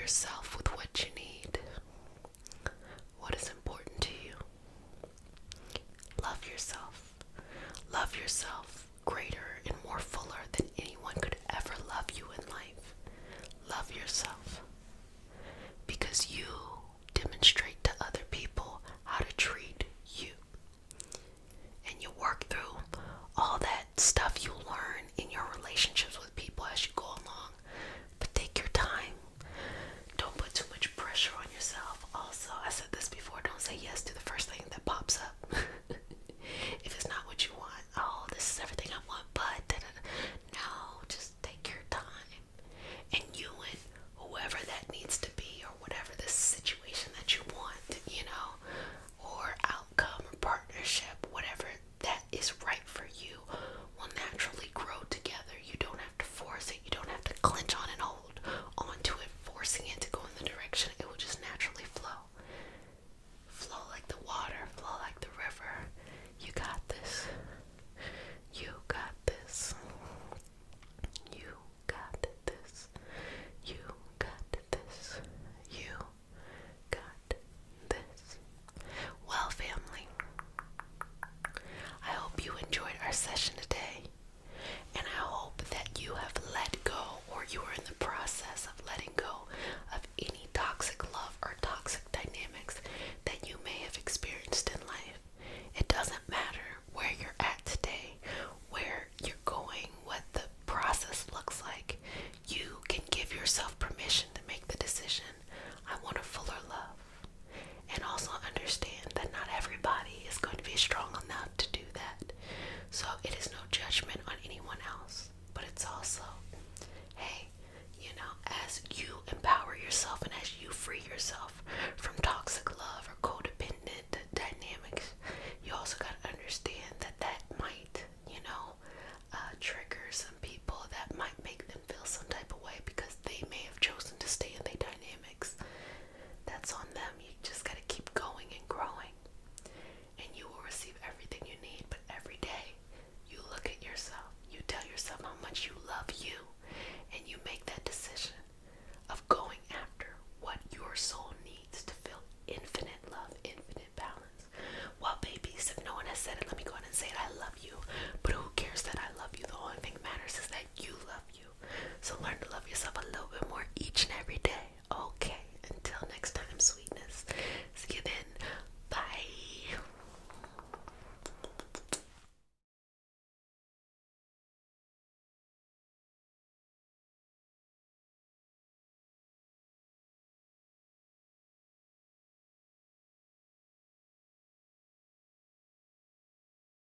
yourself.